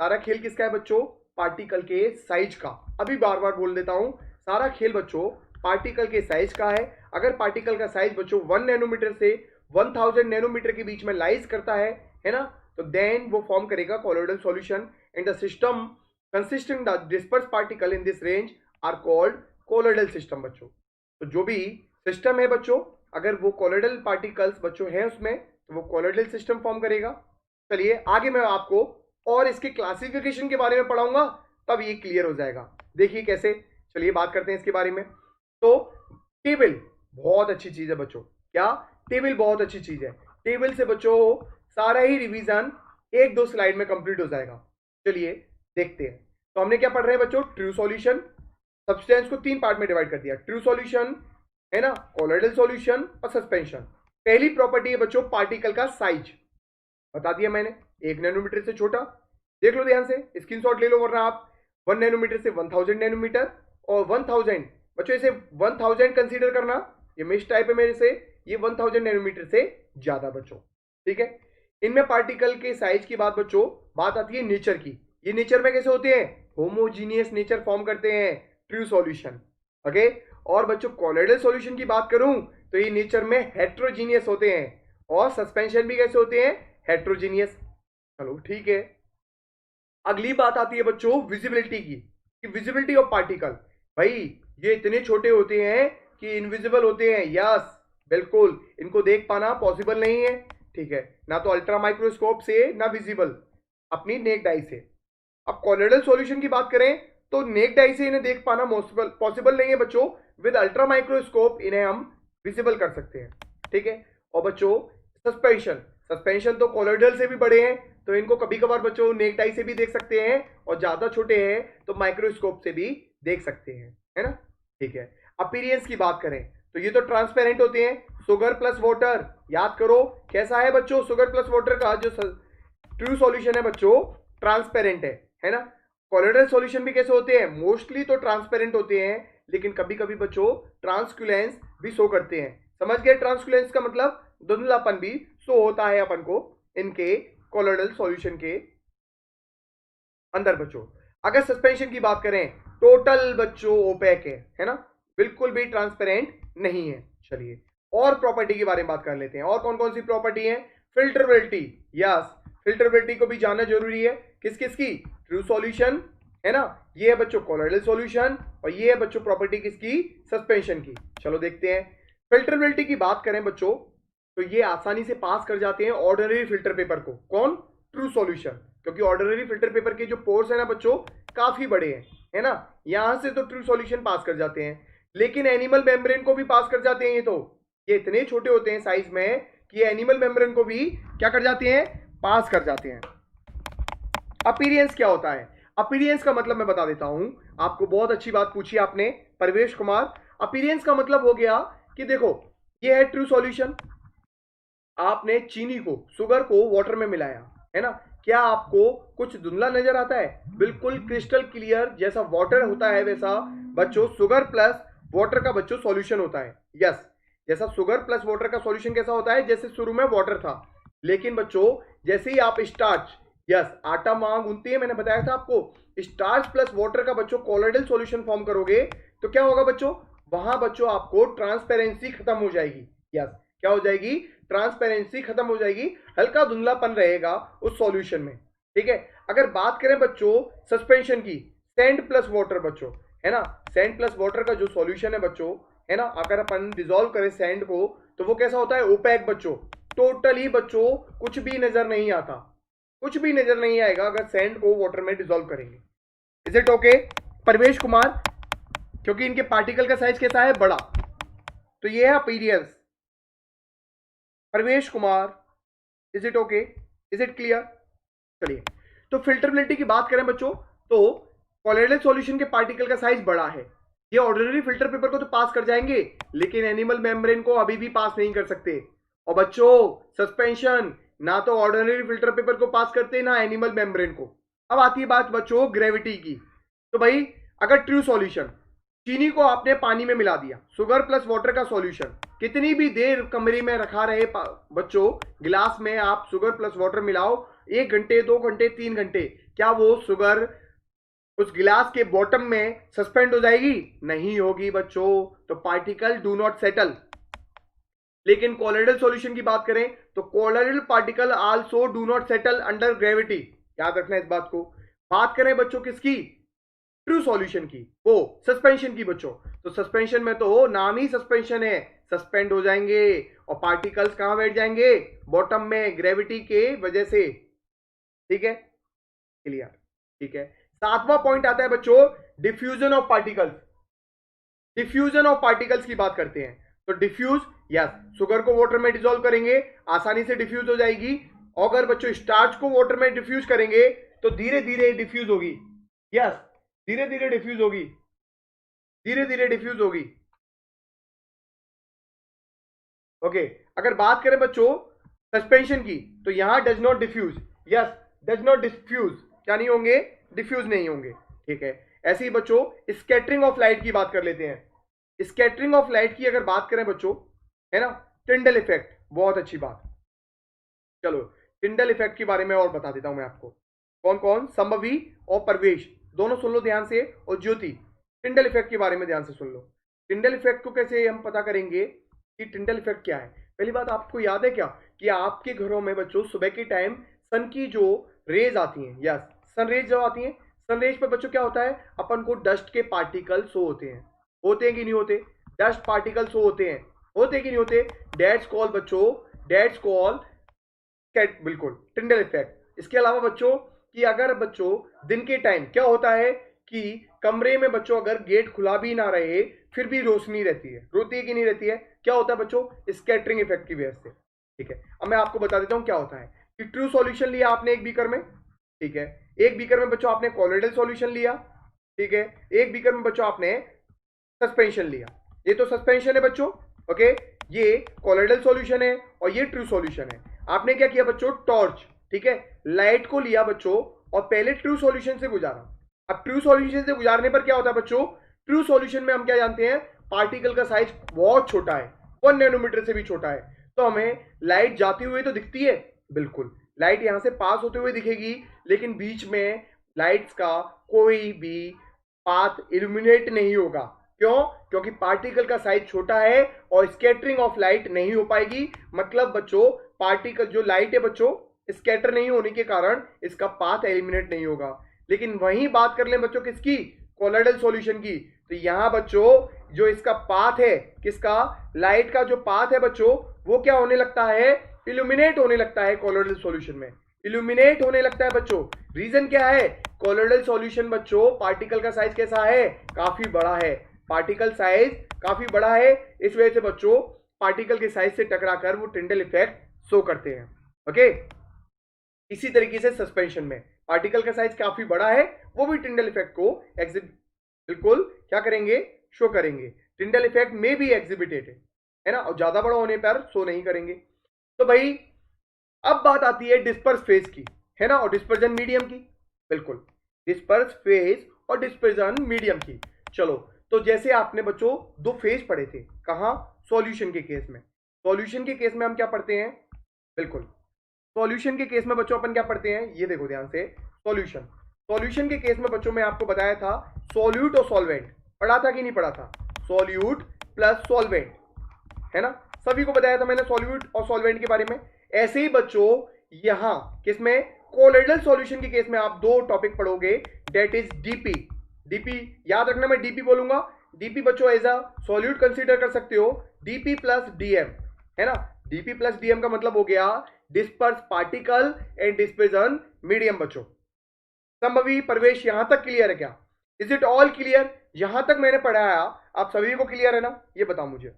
सारा खेल किसका है बच्चों, पार्टिकल के साइज का। अभी बार बार बोल देता हूं, सारा खेल बच्चों पार्टिकल के साइज का है। अगर पार्टिकल का साइज बच्चों 1 नैनोमीटर से 1000 नैनोमीटर के बीच में लाइज करता है ना, तो देन वो फॉर्म करेगा colloidal solution and the system consisting the disperse particle in this range are called colloidal system बच्चों। तो जो भी सिस्टम है बच्चों, अगर वो कोलोइडल पार्टिकल्स बच्चों है उसमें तो वो कोलोइडल सिस्टम फॉर्म करेगा। चलिए आगे मैं आपको और इसके क्लासिफिकेशन के बारे में पढ़ाऊंगा, तब ये क्लियर हो जाएगा। देखिए कैसे, चलिए बात करते हैं इसके बारे में। तो टेबल बहुत अच्छी चीज है बच्चों। क्या? टेबल बहुत अच्छी चीज है। टेबल से बच्चों सारा ही रिवीजन एक दो स्लाइड में कंप्लीट हो जाएगा। चलिए देखते हैं। तो हमने क्या पढ़ रहे हैं बच्चों? True solution. सब्सटेंस को तीन पार्ट में डिवाइड कर दिया, ट्रू सॉल्यूशन है ना, कोलोइडल सॉल्यूशन और सस्पेंशन। पहली प्रॉपर्टी है बच्चों पार्टिकल का साइज, बता दिया मैंने, 1 नैनोमीटर से छोटा। देख लो ध्यान से, स्क्रीनशॉट ले लो, वरना आप 1 नैनोमीटर से 1000 नैनोमीटर और 1000 बच्चों इसे 1000 कंसीडर करना, ये मिस टाइप है मेरे से, ये 1000 नैनोमीटर से ज्यादा बच्चों, ठीक है। इनमें पार्टिकल के साइज की बात बच्चों, बात आती है नेचर की। ये नेचर में कैसे होते हैं? होमोजीनियस नेचर फॉर्म करते हैं, ट्रू सॉल्यूशन, ओके। और बच्चों कोलोइडल सॉल्यूशन की बात करूं तो ये नेचर में हेट्रोजीनियस होते हैं, और सस्पेंशन भी कैसे होते हैं? हेट्रोजीनियस। चलो ठीक है। अगली बात आती है बच्चों विजिबिलिटी की, कि विजिबिलिटी ऑफ पार्टिकल। भाई ये इतने छोटे होते हैं कि इनविजिबल होते हैं, यस बिल्कुल, इनको देख पाना पॉसिबल नहीं है, ठीक है, ना तो अल्ट्रा माइक्रोस्कोप से ना विजिबल अपनी नेक्ड आई से। अब कोलोइडल सॉल्यूशन की बात करें तो नेक्ड आई से इन्हें देख पाना पॉसिबल नहीं है बच्चों, विद अल्ट्रा माइक्रोस्कोप इन्हें हम विजिबल कर सकते हैं, ठीक है। और बच्चों सस्पेंशन, सस्पेंशन तो कोलोइडल से भी बड़े हैं, तो इनको कभी कभार बच्चों नेक्ड आई से भी देख सकते हैं, और ज्यादा छोटे हैं तो माइक्रोस्कोप से भी देख सकते हैं, है ना, ठीक है। अपीयरेंस की बात करें तो ये तो ट्रांसपेरेंट होते हैं, सुगर प्लस वाटर, याद करो कैसा है बच्चों, सुगर प्लस वाटर का जो ट्रू सॉल्यूशन है बच्चों ट्रांसपेरेंट है ना। कोलोइडल सॉल्यूशन भी कैसे होते हैं? मोस्टली तो ट्रांसपेरेंट होते हैं, लेकिन कभी कभी बच्चों ट्रांसक्यूलेंस भी शो करते हैं। समझ गए? ट्रांसक्यूलेंस का मतलब धुंधलापन भी शो होता है अपन को इनके कोलोइडल सॉल्यूशन के अंदर बच्चों। अगर सस्पेंशन की बात करें, टोटल बच्चों ओपेक है ना, बिल्कुल भी ट्रांसपेरेंट नहीं है। चलिए और प्रॉपर्टी के बारे में बात कर लेते हैं। और कौन कौन सी प्रॉपर्टी है? फिल्टरेबिलिटी, यस, फिल्टरेबिलिटी को भी जानना जरूरी है। किस किस की? ट्रू सॉल्यूशन है ना, ये है बच्चों कोलोइडल सॉल्यूशन, और ये है बच्चों प्रॉपर्टी किसकी? सस्पेंशन की। चलो देखते हैं। फिल्टरेबिलिटी की बात करें बच्चों तो ये आसानी से पास कर जाते हैं ऑर्डिनरी फिल्टर पेपर को। कौन? ट्रू सॉल्यूशन, क्योंकि ऑर्डिनरी फिल्टर पेपर के जो पोर्स है ना बच्चों काफी बड़े हैं, है ना, यहां से तो ट्रू सॉल्यूशन पास कर जाते हैं। लेकिन एनिमल मेम्ब्रेन को भी पास कर जाते हैं, ये इतने छोटे होते हैं साइज में कि ये एनिमल मेम्ब्रेन को भी क्या कर जाते हैं? पास कर जाते हैं। अपीयरेंस क्या होता है? अपीयरेंस का मतलब मैं बता देता हूं आपको, बहुत अच्छी बात पूछी आपने परवेश कुमार। अपीयरेंस का मतलब हो गया कि देखो ये है ट्रू सॉल्यूशन, आपने चीनी को, शुगर को वाटर में मिलाया, है ना, क्या आपको कुछ धुंधला नजर आता है? बिल्कुल क्रिस्टल क्लियर, जैसा वाटर होता है वैसा बच्चों शुगर प्लस वाटर का बच्चों सॉल्यूशन होता है। यस, जैसा शुगर प्लस वाटर का सॉल्यूशन कैसा होता है? जैसे शुरू में वाटर था, लेकिन बच्चों जैसे ही आप स्टार्च, यस, आटा मां गूंथती है, मैंने बताया था आपको, स्टार्च प्लस वाटर का बच्चों कोलोइडल सॉल्यूशन फॉर्म करोगे तो क्या होगा बच्चों? वहां बच्चों आपको ट्रांसपेरेंसी खत्म हो जाएगी। यस, क्या हो जाएगी? ट्रांसपेरेंसी खत्म हो जाएगी, हल्का धुंधलापन रहेगा उस सॉल्यूशन में, ठीक है। अगर बात करें बच्चों सस्पेंशन की, सैंड प्लस वाटर बच्चों, है ना, सैंड प्लस वाटर का जो सॉल्यूशन है बच्चों, है ना, अगर अपन डिसॉल्व करें सैंड को तो वो कैसा होता है? ओपैक बच्चों, टोटली बच्चों कुछ भी नजर नहीं आता, कुछ भी नजर नहीं आएगा अगर सैंड को वाटर में डिसॉल्व करेंगे। इज इट ओके परवेश कुमार? क्योंकि इनके पार्टिकल का साइज कैसा है? बड़ा। तो ये है appearance. Parvesh Kumar, is it okay? Is it clear? चलिए, तो फिल्टरेबिलिटी की बात करें बच्चों तो कोलोइडल सॉल्यूशन के पार्टिकल का साइज बड़ा है, ये ऑर्डिनरी फिल्टर पेपर को तो पास कर जाएंगे, लेकिन एनिमल मेम्ब्रेन को अभी भी पास नहीं कर सकते। और बच्चों सस्पेंशन ना तो ऑर्डिनरी फिल्टर पेपर को पास करते ना एनिमल मेम्ब्रेन को। अब आती है बात बच्चों ग्रेविटी की। तो भाई अगर ट्रू सॉल्यूशन, चीनी को आपने पानी में मिला दिया, शुगर प्लस वाटर का सॉल्यूशन, कितनी भी देर कमरे में रखा रहे बच्चों, गिलास में आप शुगर प्लस वाटर मिलाओ, 1 घंटे 2 घंटे 3 घंटे, क्या वो शुगर उस गिलास के बॉटम में सस्पेंड हो जाएगी? नहीं होगी बच्चों, तो पार्टिकल डू नॉट सेटल। लेकिन कोलोइडल सॉल्यूशन की बात करें तो colloidal particle also do not settle under gravity, याद रखना इस बात को। बात करें बच्चों किसकी? ट्रू सॉल्यूशन की, वो सस्पेंशन की बच्चों, तो सस्पेंशन में तो नाम ही सस्पेंशन है, सस्पेंड हो जाएंगे, और पार्टिकल्स कहां बैठ जाएंगे? बॉटम में, ग्रेविटी के वजह से, ठीक है। क्लियर, ठीक है। सातवां पॉइंट आता है बच्चों diffusion of particles. Diffusion of particles की बात करते हैं। तो डिफ्यूज, यस, शुगर को वाटर में डिसॉल्व करेंगे, आसानी से डिफ्यूज हो जाएगी। अगर बच्चों स्टार्च को वाटर में डिफ्यूज करेंगे तो धीरे धीरे डिफ्यूज होगी, यस, धीरे धीरे डिफ्यूज होगी, धीरे धीरे डिफ्यूज होगी। ओके, अगर बात करें बच्चों सस्पेंशन की, तो यहां does not diffuse, yes, does not diffuse, क्या नहीं होंगे, डिफ्यूज नहीं होंगे, ठीक है। ऐसे ही बच्चों स्कैटरिंग ऑफ लाइट की बात कर लेते हैं। स्कैटरिंग ऑफ लाइट की अगर बात करें बच्चों, है ना, टिंडल इफेक्ट, बहुत अच्छी बात। चलो टिंडल इफेक्ट के बारे में और बता देता हूं मैं आपको। कौन कौन, संभवी और प्रवेश, दोनों सुन लो ध्यान से, और ज्योति। टिंडल इफेक्ट के बारे में ध्यान से सुन लो। टिंडल इफेक्ट को कैसे हम पता करेंगे कि टिंडल इफेक्ट क्या है। पहली बात, आपको याद है क्या कि आपके घरों में बच्चों सुबह के टाइम सन की जो रेज आती हैं, यस, सन रेज जो आती हैं, सन रेज पर बच्चों क्या होता है, अपन को डस्ट के पार्टिकल शो होते हैं कि नहीं होते, डस्ट पार्टिकल शो होते हैं कि नहीं होते। डेट्स कॉल बच्चों, डेट्स कॉल कैट, बिल्कुल टिंडल इफेक्ट। इसके अलावा बच्चों कि अगर बच्चों दिन के टाइम क्या होता है कि कमरे में बच्चों अगर गेट खुला भी ना रहे फिर भी रोशनी रहती है, रोती है कि नहीं रहती है, क्या होता है बच्चों, स्कैटरिंग इफेक्ट की वजह से, ठीक है। अब मैं आपको बता देता हूं क्या होता है कि ट्रू सॉल्यूशन लिया आपने एक बीकर में, ठीक है, एक बीकर में बच्चों आपने कॉलोइडल सॉल्यूशन लिया, ठीक है, एक बीकर में बच्चों आपने सस्पेंशन लिया। ये तो सस्पेंशन है बच्चों, ओके, ये कॉलोइडल सॉल्यूशन है और ये ट्रू सॉल्यूशन है। आपने क्या किया बच्चों, टॉर्च, ठीक है, लाइट को लिया बच्चों और पहले ट्रू सॉल्यूशन से गुजारा। अब ट्रू सॉल्यूशन से गुजारने पर क्या होता है बच्चों, ट्रू सॉल्यूशन में हम क्या जानते हैं, पार्टिकल का साइज बहुत छोटा है, 1 नैनोमीटर से भी छोटा है। तो हमें लाइट जाती हुई तो दिखती है, बिल्कुल, लाइट यहां से पास होते हुए दिखेगी, लेकिन बीच में लाइट्स का कोई भी पाथ इल्यूमिनेट नहीं होगा। क्यों, क्योंकि पार्टिकल का साइज छोटा है और स्कैटरिंग ऑफ लाइट नहीं हो पाएगी। मतलब बच्चों पार्टिकल जो लाइट है बच्चों स्कैटर नहीं होने के कारण इसका पाथ एलिमिनेट नहीं होगा। लेकिन वहीं बात कर लें बच्चों किसकी, कोलोइडल सॉल्यूशन की, तो यहां बच्चों जो इसका पाथ है, किसका, लाइट का जो पाथ है बच्चों, वो क्या होने लगता है, इल्यूमिनेट होने लगता है कोलोइडल सॉल्यूशन में, इल्यूमिनेट होने लगता है बच्चों। रीजन क्या है, कोलोइडल सॉल्यूशन बच्चों पार्टिकल का साइज कैसा है, काफी बड़ा है, पार्टिकल साइज काफी बड़ा है, इस वजह से बच्चों पार्टिकल के साइज से टकराकर वो टिंडल इफेक्ट शो करते हैं, ओके। इसी तरीके से सस्पेंशन में पार्टिकल का साइज काफी बड़ा है, वो भी टिंडल इफेक्ट को बिल्कुल क्या करेंगे, शो करेंगे। टिंडल इफेक्ट में भी एग्जिबिटेड है ना, और ज्यादा बड़ा होने पर शो नहीं करेंगे। तो भाई अब बात आती है डिस्पर्स फेज की, है ना, और डिस्पर्जन मीडियम की, बिल्कुल, डिस्पर्स फेज और डिस्पर्जन मीडियम की। चलो, तो जैसे आपने बच्चों दो फेज पढ़े थे, कहां, सॉल्यूशन के केस में। सॉल्यूशन के केस में हम क्या पढ़ते हैं, बिल्कुल, सॉल्यूशन के केस में बच्चों अपन क्या पढ़ते हैं, ये देखो ध्यान से, सॉल्यूशन, सॉल्यूशन के केस में बच्चों में आपको बताया था सॉल्यूट और सॉल्वेंट, पढ़ा था कि नहीं पढ़ा था, सॉल्यूट प्लस सॉल्वेंट, है ना, सभी को बताया था मैंने सॉल्यूट और सॉल्वेंट के बारे में। ऐसे ही बच्चों यहां किसमें, कोलोइडल सॉल्यूशन के केस में आप दो टॉपिक पढ़ोगे, डेट इज डीपी। डीपी याद रखना, मैं डीपी बोलूंगा, डीपी बच्चों एज अ सॉल्यूट कंसीडर कर सकते हो, डीपी प्लस डीएम, है ना, डीपी प्लस डीएम का मतलब हो गया disperse particle and dispersion medium. बच्चों संभवी प्रवेश यहां तक क्लियर है क्या, इज इट ऑल क्लियर, यहां तक मैंने पढ़ाया आप सभी को क्लियर है ना, ये बताओ मुझे।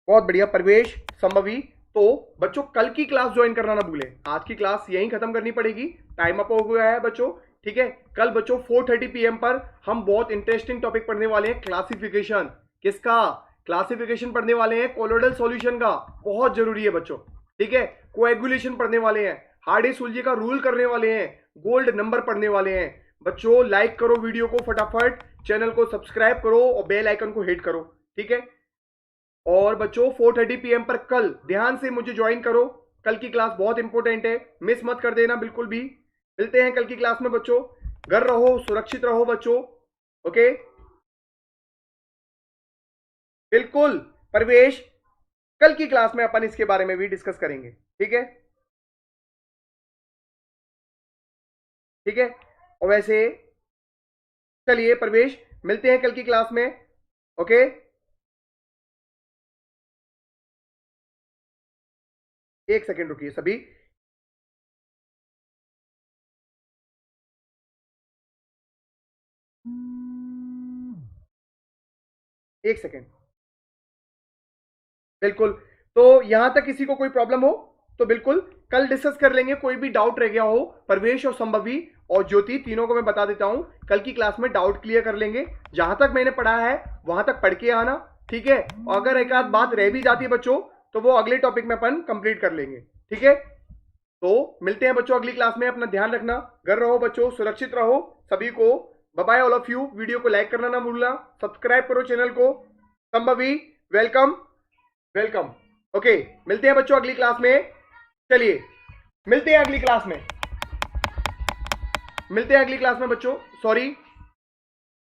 बहुत बढ़िया प्रवेश, संभवी। तो बच्चों कल की क्लास ज्वाइन करना ना भूलें, आज की क्लास यहीं खत्म करनी पड़ेगी, टाइम अप हो गया है बच्चों, ठीक है। कल बच्चों 4:30 PM पर हम बहुत इंटरेस्टिंग टॉपिक पढ़ने वाले हैं, क्लासिफिकेशन, किसका, क्लासिफिकेशन पढ़ने वाले हैं कोलोइडल सॉल्यूशन का, बहुत जरूरी है बच्चों, ठीक है। कोएगुलेशन पढ़ने वाले हैं, हार्डी-सुलजे का रूल करने वाले हैं, गोल्ड नंबर पढ़ने वाले हैं। बच्चों लाइक करो वीडियो को फटाफट, चैनल को सब्सक्राइब करो और बेल आइकन को हिट करो, ठीक है। और बच्चों 4:30 PM पर कल ध्यान से मुझे ज्वाइन करो, कल की क्लास बहुत इंपॉर्टेंट है, मिस मत कर देना बिल्कुल भी। मिलते हैं कल की क्लास में बच्चों, घर रहो, सुरक्षित रहो बच्चों, ओके, बिल्कुल। प्रवेश कल की क्लास में अपन इसके बारे में भी डिस्कस करेंगे, ठीक है, ठीक है। और वैसे चलिए प्रवेश, मिलते हैं कल की क्लास में, ओके। एक सेकेंड रुकिए सभी। एक सेकेंड। बिल्कुल। तो यहां तक किसी को कोई प्रॉब्लम हो तो बिल्कुल कल डिस्कस कर लेंगे। कोई भी डाउट रह गया हो, परवेश और संभवी और ज्योति तीनों को मैं बता देता हूं, कल की क्लास में डाउट क्लियर कर लेंगे। जहां तक मैंने पढ़ा है वहां तक पढ़ के आना, ठीक है। और अगर एक आध बात रह भी जाती है बच्चों तो वो अगले टॉपिक में अपन कंप्लीट कर लेंगे, ठीक है। तो मिलते हैं बच्चों अगली क्लास में। अपना ध्यान रखना, घर रहो बच्चों, सुरक्षित रहो सभी को। Bye bye all of you. Video को लाइक करना ना भूलना, सब्सक्राइब करो चैनल को। Shambhavi welcome, welcome. ओके, मिलते हैं बच्चों अगली क्लास में। चलिए मिलते हैं अगली क्लास में, मिलते हैं अगली क्लास में बच्चों। सॉरी।